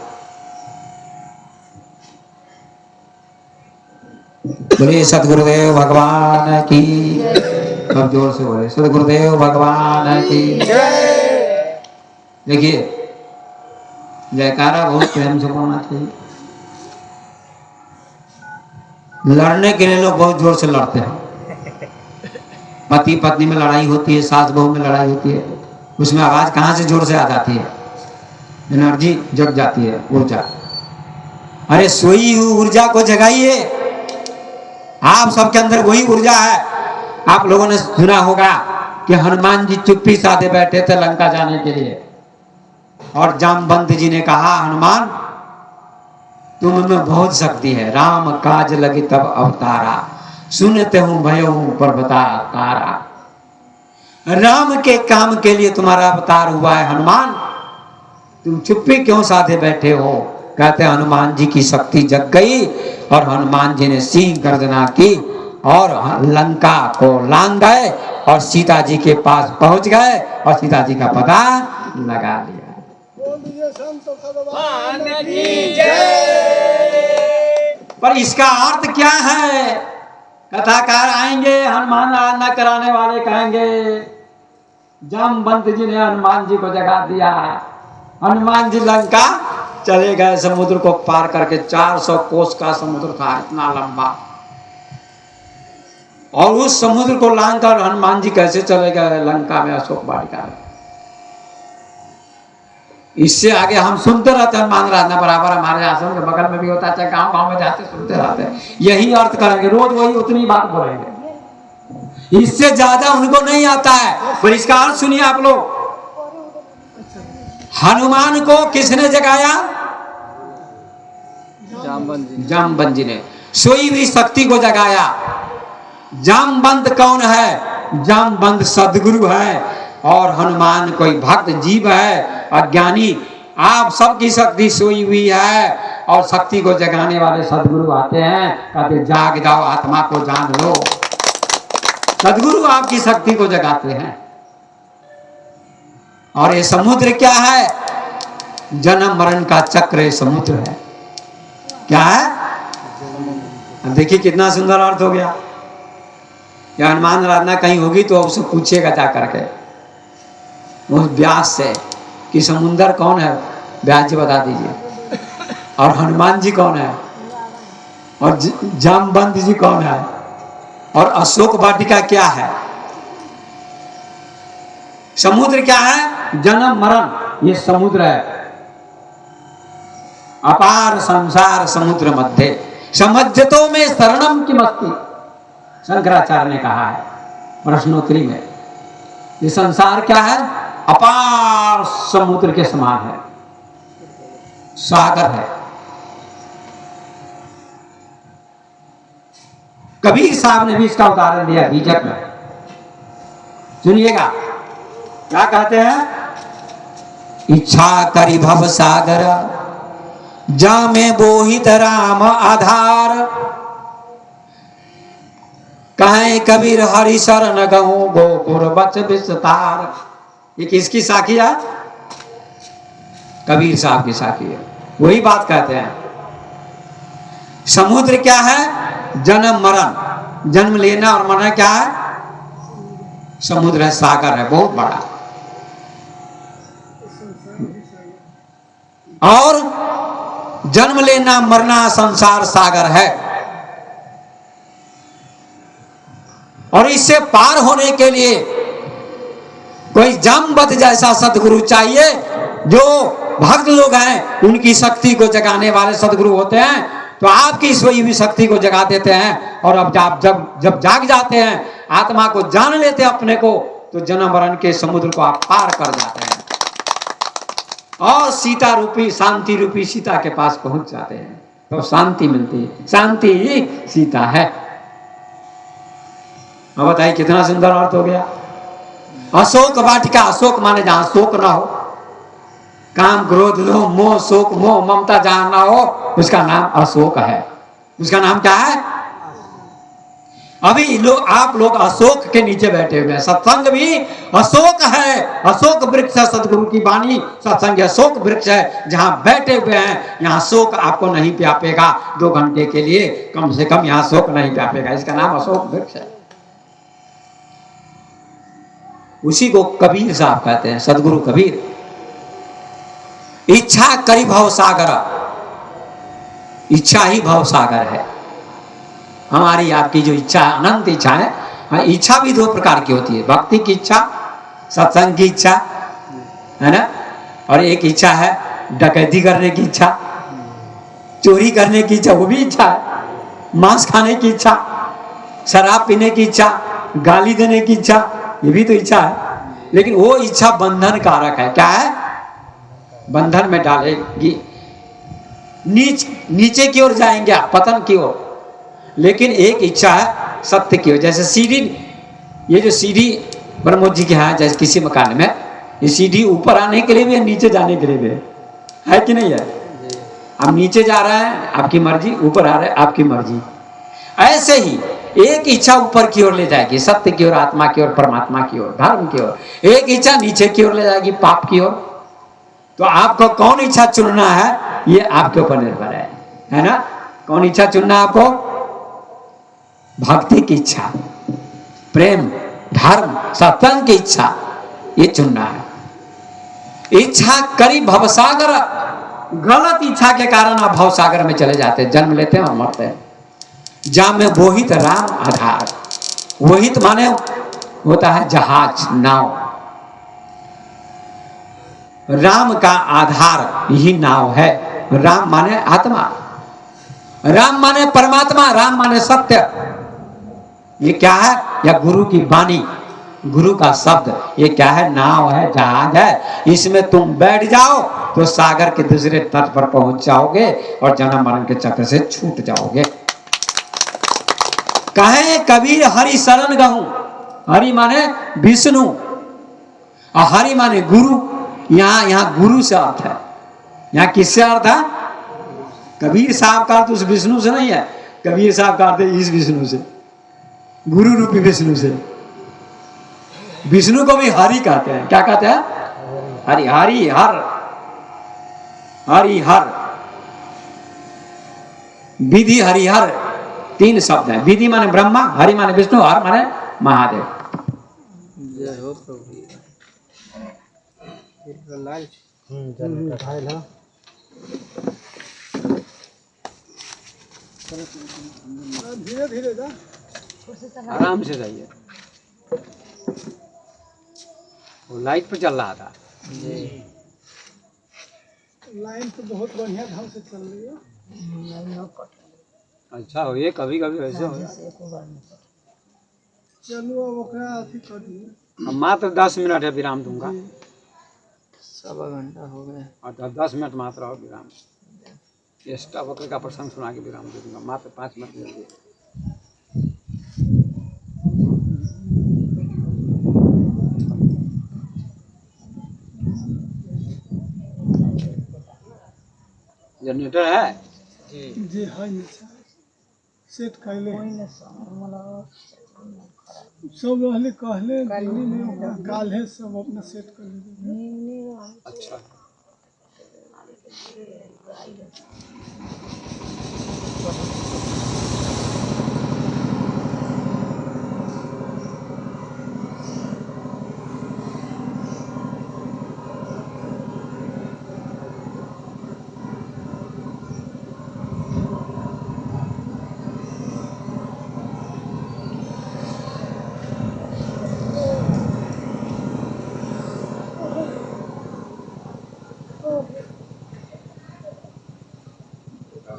बोलिए सतगुरुदेव भगवान की, अब जोर से बोले सतगुरुदेव भगवान की। देखिए जयकारा बहुत प्रेम से बोलना चाहिए। लड़ने के लिए लोग बहुत जोर से लड़ते हैं। पति पत्नी में लड़ाई होती है, सास बहू में लड़ाई होती है, उसमें आवाज कहां से जोर से आ जाती है? एनर्जी जग जाती है, ऊर्जा। अरे सोई हुई ऊर्जा को जगाइए। आप सबके अंदर वही ऊर्जा है आप लोगों ने सुना होगा कि हनुमान जी चुप्पी साधे बैठे थे लंका जाने के लिए, और जामवंत जी ने कहा, हनुमान तुम में बहुत शक्ति है, राम काज लगी तब अवतारा, सुनते हूं भयो पर्वता तारा। राम के काम के लिए तुम्हारा अवतार हुआ है हनुमान, तुम चुप्पी क्यों साधे बैठे हो? कहते हनुमान जी की शक्ति जग गई और हनुमान जी ने सिंह गर्जना की और लंका को लांग गए और सीता जी के पास पहुंच गए और सीता जी का पता लगा लिया। पर इसका अर्थ क्या है? कथाकार आएंगे, हनुमान आराधना कराने वाले कहेंगे जामवंत जी ने हनुमान जी को जगा दिया। हनुमान जी लंका चले गए, समुद्र को पार करके, 400 कोस का समुद्र था, इतना लंबा, और उस समुद्र को लांग कर हनुमान जी कैसे चले गए लंका में अशोक वाटिका में। इससे आगे हम सुनते रहते हैं हनुमान आराधना, बराबर हमारे आश्रम के बगल में भी होता है, चाहे गांव गांव में जाते सुनते रहते हैं, यही अर्थ करेंगे, रोज वही उतनी बात बोलेंगे, इससे ज्यादा उनको नहीं आता है। पर इसका अर्थ सुनिए आप लोग, हनुमान को किसने जगाया? जामवंत जी ने, सोई हुई शक्ति को जगाया। जामवंत कौन है? जामवंत सदगुरु है और हनुमान कोई भक्त जीव है, अज्ञानी। आप सबकी शक्ति सोई हुई है और शक्ति को जगाने वाले सदगुरु आते हैं, कहते जाग जाओ, आत्मा को जान लो। सदगुरु आपकी शक्ति को जगाते हैं। और ये समुद्र क्या है? जन्म मरण का चक्र ये समुद्र है। क्या है? देखिए कितना सुंदर अर्थ हो गया। या हनुमान आराधना कहीं होगी तो उससे पूछेगा जा करके उस व्यास से कि समुंदर कौन है, व्यास जी बता दीजिए, और हनुमान जी कौन है, और जामवंत जी कौन है, और अशोक वाटिका क्या है। समुद्र क्या है? जन्म मरण ये समुद्र है। अपार संसार समुद्र मध्य समझतो में शरणम की मस्ती, शंकराचार्य ने कहा है प्रश्नोत्तरी में। ये संसार क्या है? अपार समुद्र के समान है, सागर है। कबीर साहब ने भी इसका उदाहरण दिया बीजक में, सुनिएगा क्या कहते हैं। इच्छा करी भव सागर, जामे बोहित राम आधार, कहे कबीर हरि शरण गहूं गोपुर बच विस्तार। ये किसकी साखी है? कबीर साहब की साखी है। वही बात कहते हैं। समुद्र क्या है? जन्म मरण, जन्म लेना और मरना क्या है? समुद्र है, सागर है, बहुत बड़ा। और जन्म लेना मरना संसार सागर है, और इससे पार होने के लिए कोई जामवंत जैसा सदगुरु चाहिए। जो भक्त लोग हैं उनकी शक्ति को जगाने वाले सदगुरु होते हैं, तो आपकी सोई हुई शक्ति को जगा देते हैं। और अब जब जाग जाते हैं, आत्मा को जान लेते हैं अपने को, तो जन्म मरण के समुद्र को आप पार कर जाते हैं और सीता रूपी, शांति रूपी सीता के पास पहुंच जाते हैं। तो शांति मिलती है, शांति ही सीता है। अब बताइए कितना सुंदर अर्थ हो गया। अशोक वाटिका, अशोक माने जहां शोक ना हो, काम क्रोध लोभ मोह शोक मोह ममता जहां ना हो, उसका नाम अशोक है। उसका नाम क्या है? अभी आप लोग अशोक के नीचे बैठे हुए हैं। सत्संग भी अशोक है, अशोक वृक्ष है। सदगुरु की वाणी सत्संग अशोक वृक्ष है, जहां बैठे हुए हैं। यहाँ शोक आपको नहीं व्यापेगा 2 घंटे के लिए, कम से कम यहाँ शोक नहीं व्यापेगा। इसका नाम अशोक वृक्ष है। उसी को कबीर साहब कहते हैं, सदगुरु कबीर। इच्छा करी भव सागर, इच्छा ही भव सागर है। हमारी आपकी जो इच्छा है, अनंत इच्छा है। हाँ, इच्छा भी 2 प्रकार की होती है, भक्ति की इच्छा, सत्संग की इच्छा, है ना, और एक इच्छा है डकैती करने की इच्छा, चोरी करने की इच्छा, वो भी इच्छा है। मांस खाने की इच्छा, शराब पीने की इच्छा, गाली देने की इच्छा, ये भी तो इच्छा है, लेकिन वो इच्छा बंधन कारक है। क्या है? बंधन में डालेगी, नीचे की ओर जाएंगे आप, पतन की ओर। लेकिन एक इच्छा है सत्य की ओर। जैसे सीढ़ी, ये जो सीढ़ी ब्रह्मोस जी के यहाँ, जैसे किसी मकान में ये सीढ़ी ऊपर आने के लिए भी है, नीचे जाने के लिए भी है कि नहीं है? आप नीचे जा रहे हैं आपकी मर्जी, ऊपर आ रहे हैं आपकी मर्जी। ऐसे ही एक इच्छा ऊपर की ओर ले जाएगी, सत्य की ओर, आत्मा की ओर, परमात्मा की ओर, धर्म की ओर। एक इच्छा नीचे की ओर ले जाएगी, पाप की ओर। तो आपको कौन इच्छा चुनना है, ये आपके ऊपर निर्भर है ना? कौन इच्छा चुनना है आपको? भक्ति की इच्छा, प्रेम, धर्म, सत्संग की इच्छा, ये चुनना है। इच्छा करी भवसागर, गलत इच्छा के कारण आप भवसागर में चले जाते हैं, जन्म लेते हैं और मरते हैं। जा में वोहित राम आधार, वोहित माने होता है जहाज, नाव। राम का आधार यही नाव है। राम माने आत्मा, राम माने परमात्मा, राम माने सत्य। ये क्या है? या गुरु की वाणी, गुरु का शब्द। ये क्या है? नाव है, जहाज है। इसमें तुम बैठ जाओ तो सागर के दूसरे तट पर पहुंच जाओगे और जन्म मरण के चक्र से छूट जाओगे। कहे कबीर हरि शरण गहूं, हरि माने विष्णु और हरि माने गुरु। यहाँ गुरु से अर्थ है। यहाँ किससे अर्थ है? कबीर साहब का अर्थ उस विष्णु से नहीं है, कबीर साहब का अर्थ इस विष्णु से, गुरु रूपी विष्णु से। विष्णु को भी हरि कहते हैं। क्या कहते हैं? हरि, हरि हर, हरि हर, विधि हरिहर, तीन शब्द है। विधि माने ब्रह्मा, हरि माने विष्णु, हर माने महादेव। जय हो प्रभु। धीरे धीरे जा, आराम से जाइए। वो लाइट पे चल रहा था। लाइन तो बहुत बढ़िया ढंग से चल रही है। अच्छा हो, ये कभी कभी वैसे हो। चलो अब ओकरा अथी कर दिए। अब मात्र 10 मिनट है विराम दूंगा। सवा घंटा हो गया और 10 मिनट मात्र और विराम। एक्स्ट्रा वक्र का प्रसंग सुना के विराम दे दूंगा। मात्र 5 मिनट दीजिए। जनरेटर है जी हाँ, सेट कर ले। सब रहले कहले दिल्ली में काल्हे सब अपना सेट कर ले। अच्छा।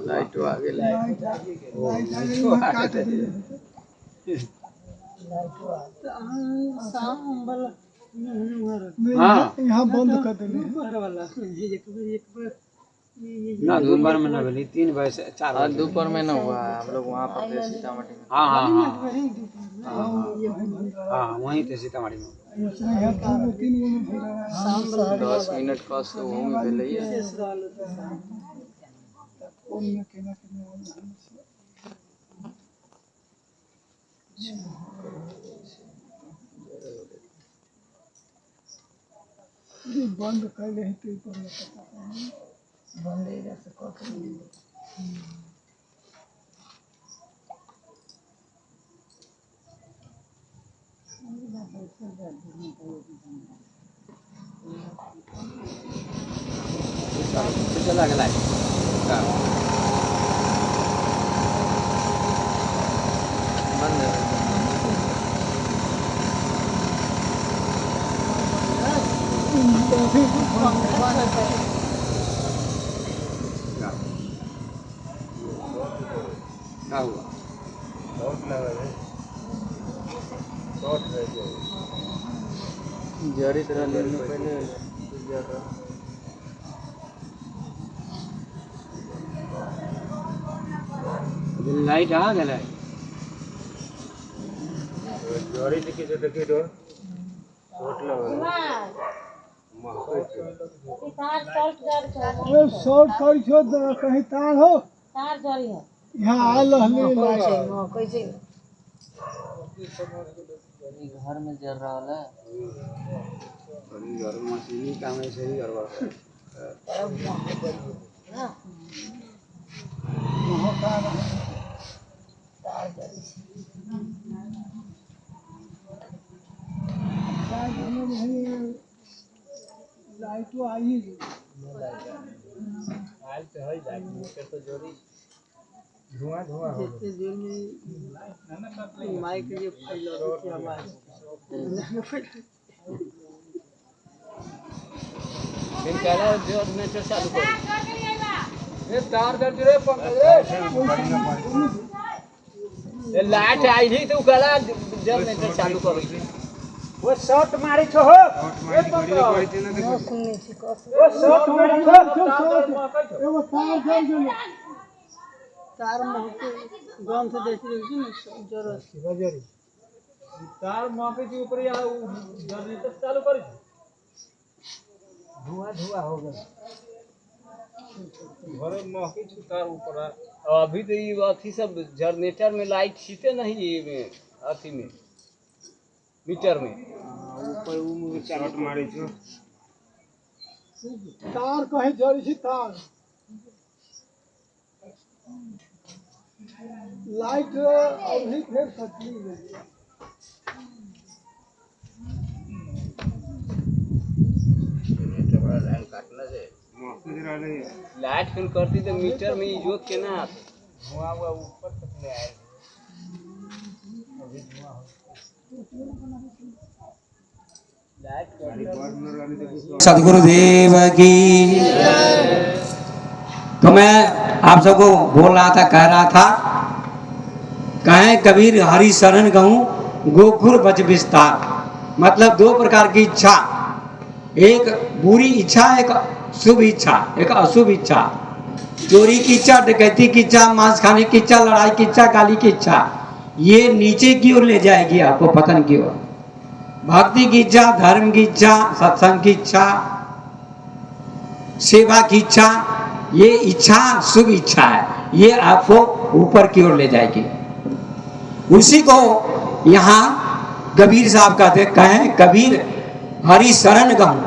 लाइट आ गई, लाइट आ गई, काट दिए। हाँ, यहाँ बंद कर देंगे। ना दोपहर में ना बनी, 3 बजे से 4 बजे। दोपहर में ना हुआ है, हम लोग वहाँ पर थे सीतामढ़ी में। हाँ हाँ हाँ हाँ, वहीं थे सीतामढ़ी में। 10 मिनट का से वो में भेले है। बंद कर ले बंद चला गया बंद है। क्या हुआ? जरी तरह लेने पहले ज्यादा लाइट आ गया जरी देखी तो छोट लगा अरे शॉर्ट कर छो तो कहीं तार हो तार जरी है यहाँ आ लहले लाइट कैसे घर में जल रहा है घर में मशीनी काम ऐसे ही करवा लाइट तो आई धुआं धुआं हो माइक के फैलो की आवाज फिर कह रहा जो नेचर चालू कर ये तार दर्द रे ये लाइट आई थी तो कला जब नेचर चालू कर वो शॉट मारी छो हो सुनने से वो शॉट मारी छो एगो तार जल गेल तार में गन से देख रही ना जरूरत बजरी तार मौके के ऊपर या जनरेटर चालू कर धुआं धुआं हो गया घरे मौके के तार ऊपर अभी तो ये अथी सब जनरेटर में लाइट छीते नहीं ये में अथी में मीटर में ऊपर वो शॉट मारी छो तार कहीं जड़ी छी तार लाइट अभी फिर सकती है लाइट फिर करती तो मीटर में इजोत के ना धुआं हुआ ऊपर तक ले आए सदगुरुदेव की। तो मैं आप सबको बोल रहा था, कह रहा था, कहें कबीर हरि शरण कहूँ गोखुर बच विस्तार। मतलब दो प्रकार की इच्छा, एक बुरी इच्छा, एक शुभ इच्छा, एक अशुभ इच्छा। चोरी की इच्छा, डकैती की इच्छा, मांस खाने की इच्छा, लड़ाई की इच्छा, गाली की इच्छा, ये नीचे की ओर ले जाएगी आपको, पतन की ओर। भक्ति की इच्छा, धर्म की इच्छा, सत्संग की इच्छा, सेवा की इच्छा, ये इच्छा शुभ इच्छा है, ये आपको ऊपर की ओर ले जाएगी। उसी को यहाँ कबीर साहब कहते, कहें कबीर हरि शरण गहूं,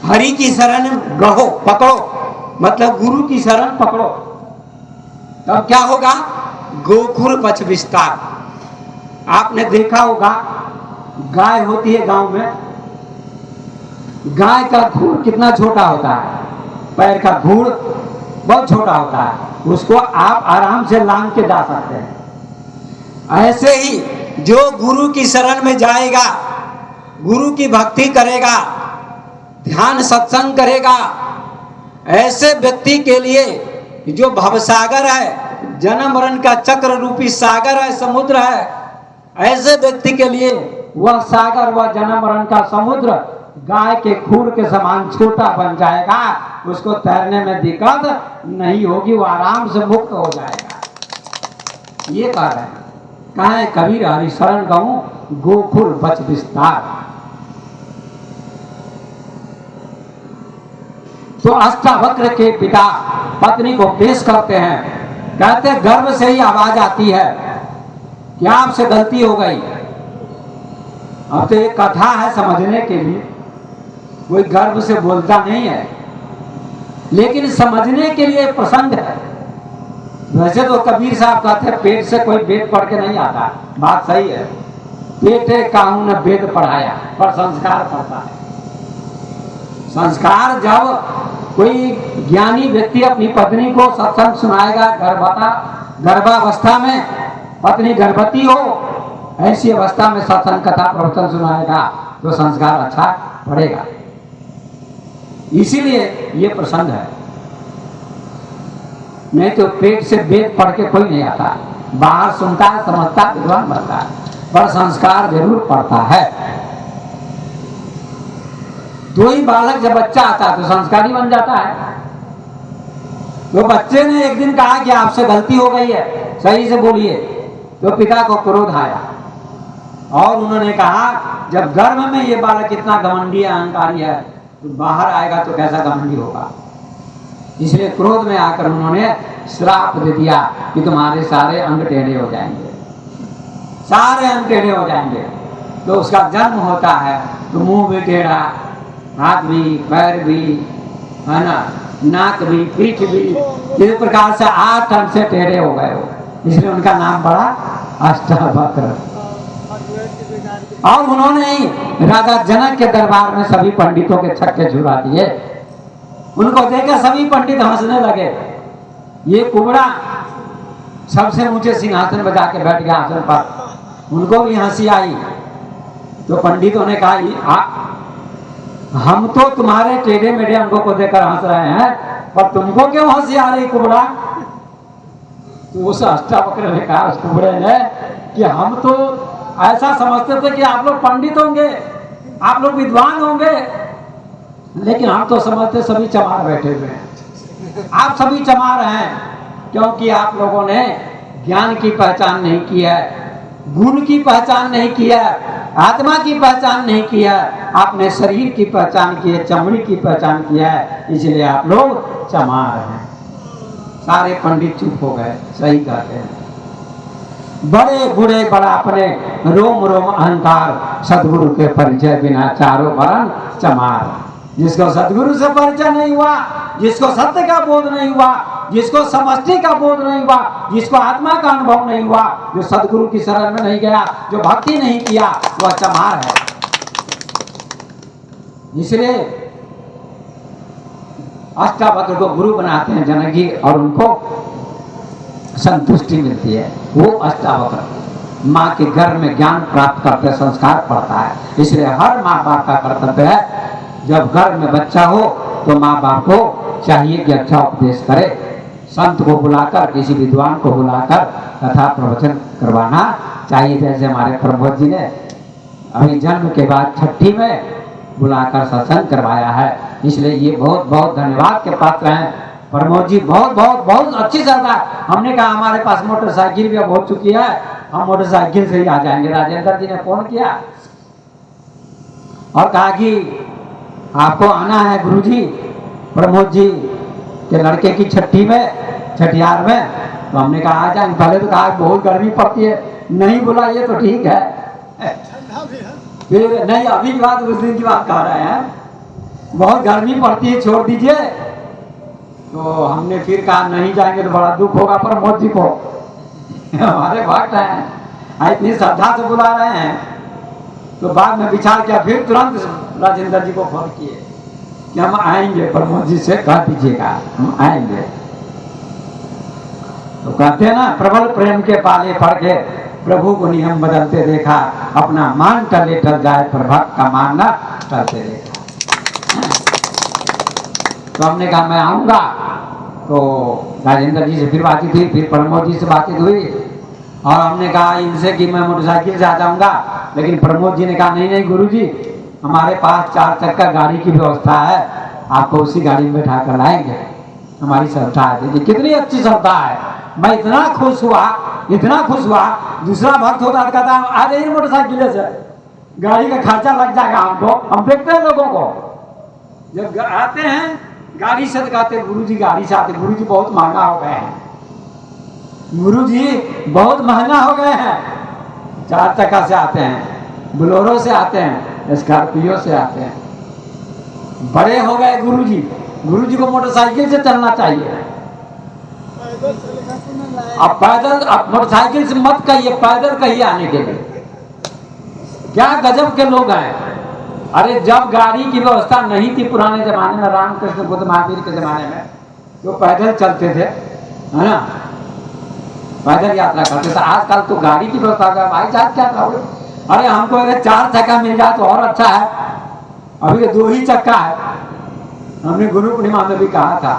हरि की शरण गहो, पकड़ो, मतलब गुरु की शरण पकड़ो, तब क्या होगा? गोखुर बच विस्तार। आपने देखा होगा, गाय होती है गांव में, गाय का खूर कितना छोटा होता है, पैर का खूर बहुत छोटा होता है, उसको आप आराम से लांग के जा सकते हैं। ऐसे ही जो गुरु की शरण में जाएगा, गुरु की भक्ति करेगा, ध्यान सत्संग करेगा, ऐसे व्यक्ति के लिए जो भवसागर है, जन्म मरण का चक्र रूपी सागर है, समुद्र है, ऐसे व्यक्ति के लिए वह सागर, वह जन्म मरण का समुद्र गाय के खूर के समान छोटा बन जाएगा। उसको तैरने में दिक्कत नहीं होगी, वो आराम से मुक्त हो जाएगा। ये कह रहे हैं, कहा कबीर हरि शरण गहूं गोकुल बच विस्तार। तो अष्टावक्र के पिता पत्नी को पेश करते हैं, कहते गर्भ से ही आवाज आती है कि आपसे गलती हो गई। अब तो एक कथा है समझने के लिए, कोई गर्भ से बोलता नहीं है, लेकिन समझने के लिए प्रसंग है। वैसे तो कबीर साहब कहते हैं पेट से कोई वेद पढ़ के नहीं आता, बात सही है, पेटे काहू ने वेद पढ़ाया, पर संस्कार पढ़ता है। संस्कार जब कोई ज्ञानी व्यक्ति अपनी पत्नी को सत्संग सुनाएगा, गर्भावस्था में पत्नी गर्भवती हो, ऐसी अवस्था में सत्संग कथा प्रवचन सुनाएगा तो संस्कार अच्छा पड़ेगा। इसीलिए ये प्रसंग है, नहीं तो पेट से वेद पढ़ के कोई नहीं आता, बाहर सुनता है, समझता, विद्वान बनता है, पर संस्कार जरूर पड़ता है। दो ही बालक जब बच्चा आता है तो संस्कारी बन जाता है। तो बच्चे ने एक दिन कहा कि आपसे गलती हो गई है, सही से बोलिए। तो पिता को क्रोध आया और उन्होंने कहा जब गर्भ में ये बालक इतना घमंडी अहंकारी है तो बाहर आएगा तो कैसा घमंडी होगा। इसलिए क्रोध में आकर उन्होंने श्राप दे दिया कि तुम्हारे सारे अंग टेढ़े हो जाएंगे, सारे अंग टेढ़े हो जाएंगे। तो उसका जन्म होता है तो मुंह भी टेढ़ा, हाथ भी, पैर भी, है ना, नाक भी, पीठ भी, इस प्रकार से 8 अंग से टेढ़े हो गए हो। इसलिए उनका नाम पड़ा अष्टावक्र। और उन्होंने ही राजा जनक के दरबार में सभी पंडितों के छक्के झुरा दिए। उनको देखकर सभी पंडित हंसने लगे। ये कुबड़ा सबसे ऊंचे सिंहासन पर जाके बैठ गया आसन पर, उनको भी हंसी आई। तो पंडितों ने कहा हम तो तुम्हारे टेढ़े मेढ़े अंगों को देखकर हंस रहे हैं, पर तुमको क्यों हंसी आ रही कुबड़ा? तो उस अष्टावक्र ने कहा, उस कुबड़े ने, कि हम तो ऐसा समझते थे कि आप लोग पंडित होंगे, आप लोग विद्वान होंगे, लेकिन हम तो समझते सभी चमार बैठे हुए हैं। आप सभी चमार हैं क्योंकि आप लोगों ने ज्ञान की पहचान नहीं की है, गुण की पहचान नहीं की है, आत्मा की पहचान नहीं की है, आपने शरीर की पहचान की है, चमड़ी की पहचान किया है, इसलिए आप लोग चमार हैं। सारे पंडित चुप हो गए। सही कहते हैं, बड़े बूढ़े बड़ा अपने रोम रोम अहंकार, सदगुरु के परिचय बिना चारों वरण चमार। जिसको सदगुरु से परिचय नहीं हुआ, जिसको सत्य का बोध नहीं हुआ, जिसको समष्टि का बोध नहीं हुआ, जिसको आत्मा का अनुभव नहीं हुआ, जो सदगुरु की शरण में नहीं गया, जो भक्ति नहीं किया, वह चमार है। इसलिए अष्टावक्र को गुरु बनाते हैं जनक जी और उनको संतुष्टि मिलती है। वो अष्टावक्र माँ के घर में ज्ञान प्राप्त करते संस्कार पड़ता है। इसलिए हर माँ बाप का कर्तव्य है, जब घर में बच्चा हो तो माँ बाप को चाहिए कि अच्छा उपदेश करे, संत को बुलाकर, किसी विद्वान को बुलाकर कथा प्रवचन करवाना चाहिए। जैसे हमारे प्रमोद जी ने अभी जन्म के बाद छठी में बुलाकर सत्संग करवाया है। इसलिए ये बहुत बहुत धन्यवाद के पात्र हैं प्रमोद जी। बहुत बहुत बहुत अच्छी सरकार। हमने कहा हमारे पास मोटरसाइकिल भी अब हो चुकी है, हम मोटरसाइकिल से ही आ जाएंगे। राजेंद्र जी ने फोन किया और कहा कि आपको आना है गुरुजी, प्रमोद जी के लड़के की छठी में, छठियार में। तो हमने कहा आ जाएंगे। पहले तो कहा बहुत गर्मी पड़ती है, नहीं बुलाइए तो ठीक है। फिर नहीं, अभी की बात, उस दिन की बात कह रहे हैं, बहुत गर्मी पड़ती है, छोड़ दीजिए। तो हमने फिर कहा नहीं जाएंगे तो बड़ा दुख होगा प्रमोद जी को, हमारे भक्त हैं, इतनी श्रद्धा से बुला रहे हैं। तो बाद में विचार किया, फिर तुरंत राजेंद्र जी को फोन किए कि हम आएंगे, प्रमोद जी से कह दीजिएगा हम आएंगे। तो कहते हैं ना, प्रबल प्रेम के पाले पड़ के प्रभु को नियम बदलते देखा, अपना मान टले टल जाए पर भक्त का मान न टलते देखा। तो हमने कहा मैं आऊँगा। तो राजेंद्र जी से फिर बातचीत हुई, फिर प्रमोद जी से बातचीत हुई और हमने कहा इनसे कि मैं मोटरसाइकिल से आ जाऊँगा। लेकिन प्रमोद जी ने कहा नहीं नहीं गुरुजी, हमारे पास 4 चक्का गाड़ी की व्यवस्था है, आपको उसी गाड़ी में बैठा कर लाएंगे, हमारी श्रद्धा है। देखिए कितनी अच्छी श्रद्धा है। मैं इतना खुश हुआ, इतना खुश हुआ। दूसरा भक्त होता तो कहता आ जाइए मोटरसाइकिल से, गाड़ी का खर्चा लग जाएगा हमको। हम देखते हैं लोगों को जब आते हैं गाड़ी से, तो कहते गुरुजी गाड़ी से आते, गुरुजी बहुत महंगा हो गए हैं, गुरुजी बहुत महंगा हो गए हैं। 4 चक्का से आते हैं, बोलेरो से आते हैं, स्कॉर्पियो से आते हैं, बड़े हो गए गुरुजी। गुरुजी को मोटरसाइकिल से चलना चाहिए। अब पैदल, अब मोटरसाइकिल से मत कहिए, पैदल कहिए आने के लिए। क्या गजब के लोग हैं। अरे जब गाड़ी की व्यवस्था नहीं थी पुराने जमाने में, रामकृष्ण बुद्ध महावीर के जमाने में, तो पैदल चलते थे, है ना, पैदल यात्रा करते थे। आजकल तो गाड़ी की व्यवस्था का भाई साहब क्या करोगे। अरे हमको अगर 4 चक्का मिल जाए तो और अच्छा है, अभी तो 2 ही चक्का है। हमने गुरु पूर्णिमा में भी कहा था,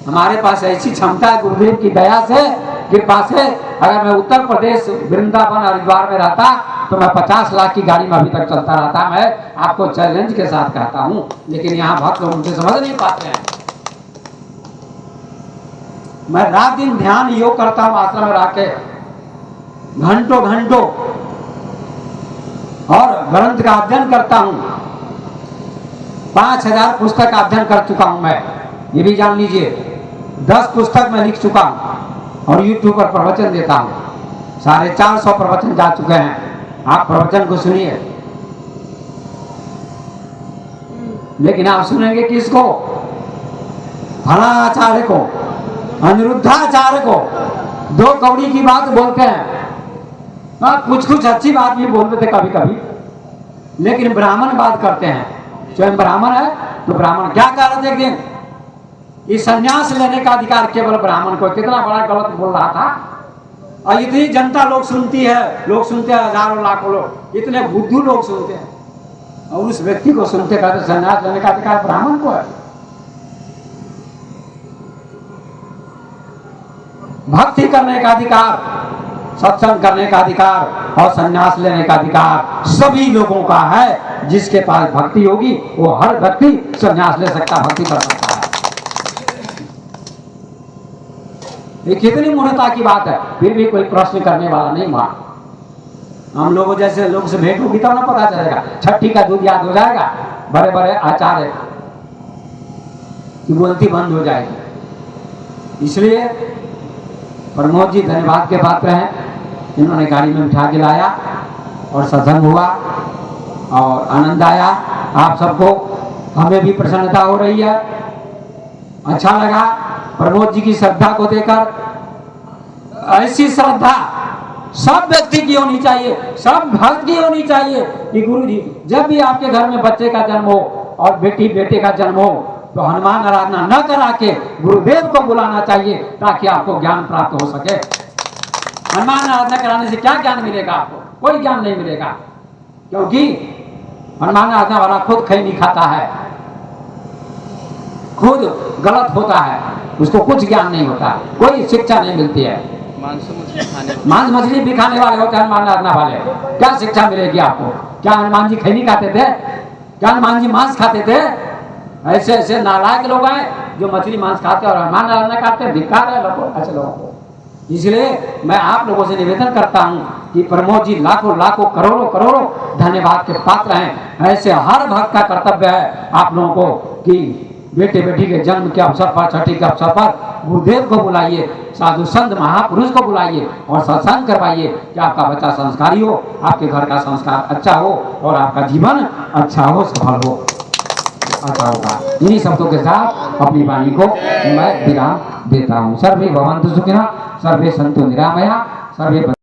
हमारे पास ऐसी क्षमता है गुरुदेव की दया से, कृपा से, अगर मैं उत्तर प्रदेश वृंदावन हरिद्वार में रहता तो मैं 50 लाख की गाड़ी में अभी तक चलता रहता। मैं आपको चैलेंज के साथ कहता हूँ, लेकिन यहाँ भक्त लोग मुझे समझ नहीं पाते हैं। मैं रात दिन ध्यान योग करता हूँ आश्रम में रहके घंटों घंटों, और ग्रंथ का अध्ययन करता हूँ। 5000 पुस्तक का अध्ययन कर चुका हूँ मैं, ये भी जान लीजिए। 10 पुस्तक मैं लिख चुका हूँ और यूट्यूब पर प्रवचन देता हूँ। 450 प्रवचन जा चुके हैं। आप प्रवचन को सुनिए, लेकिन आप सुनेंगे किसको? फला आचार्य को, अनिरुद्धाचार्य को। 2 कौड़ी की बात बोलते हैं। कुछ कुछ अच्छी बात भी बोलते थे कभी कभी, लेकिन ब्राह्मण बात करते हैं। स्वयं ब्राह्मण है तो ब्राह्मण क्या कह रहे थे एक दिन कि संन्यास लेने का अधिकार केवल ब्राह्मण को। कितना बड़ा गलत बोल रहा था। और इतनी जनता लोग सुनती है, लोग सुनते हैं, हजारों लाखों लोग, इतने बुद्धू लोग सुनते हैं, और उस व्यक्ति को सुनते कहते संन्यास लेने का अधिकार ब्राह्मण को है। भक्ति करने का अधिकार, सत्संग करने का अधिकार और संन्यास लेने का अधिकार सभी लोगों का है। जिसके पास भक्ति होगी वो हर व्यक्ति संन्यास ले सकता, भक्ति कर सकता है। ये कितनी मूर्खता की बात है, फिर भी कोई प्रश्न करने वाला नहीं वहां। हम लोगों जैसे लोग से भेंट होगी तब ना पता चलेगा। छठी का दूध याद हो जाएगा, बड़े बड़े आचार्य की बोलती बंद हो जाएगी। इसलिए प्रमोद जी धन्यवाद के पात्र हैं। इन्होंने गाड़ी में बिठा के लाया और सत्संग हुआ और आनंद आया। आप सबको, हमें भी प्रसन्नता हो रही है, अच्छा लगा प्रमोद जी की श्रद्धा को देखकर। ऐसी श्रद्धा सब व्यक्ति की होनी चाहिए, सब भक्त की होनी चाहिए कि गुरु जी जब भी आपके घर में बच्चे का जन्म हो और बेटी बेटे का जन्म हो तो हनुमान आराधना न करा के गुरुदेव को बुलाना चाहिए, ताकि आपको ज्ञान प्राप्त हो सके। हनुमान आराधना कराने से क्या ज्ञान मिलेगा? आपको कोई ज्ञान नहीं मिलेगा, क्योंकि हनुमान आराधना वाला खुद खैनी खाता है, खुद गलत होता है, उसको कुछ ज्ञान नहीं होता, कोई शिक्षा नहीं मिलती है। मांस मछली भी खाने वाले होते हैं हनुमान आराधना वाले, क्या शिक्षा मिलेगी आपको? क्या हनुमान जी खैनी खाते थे? क्या हनुमान जी मांस खाते थे? ऐसे ऐसे नालायक लोग हैं जो मछली मांस खाते और हनुमान आराधना खाते हैं। धिक्कार है लोगों, ऐसे लोगों को। इसलिए मैं आप लोगों से निवेदन करता हूं कि प्रमोद जी लाखों लाखों करोड़ों करोड़ों धन्यवाद के पात्र हैं। ऐसे हर भक्त का कर्तव्य है आप लोगों को कि बेटे बेटी के जन्म के अवसर पर, छठी के अवसर पर गुरुदेव को बुलाइए, साधु संत महापुरुष को बुलाइए और सत्संग करवाइए कि आपका बच्चा संस्कारी हो, आपके घर का संस्कार अच्छा हो और आपका जीवन अच्छा हो, सफल हो, अच्छा होगा। इन्हीं शब्दों के साथ अपनी वाणी को मैं विराम देता हूँ। सर्वे भवन्तु सुखिनः, सर्वे सन्तु निरामया, सर्वे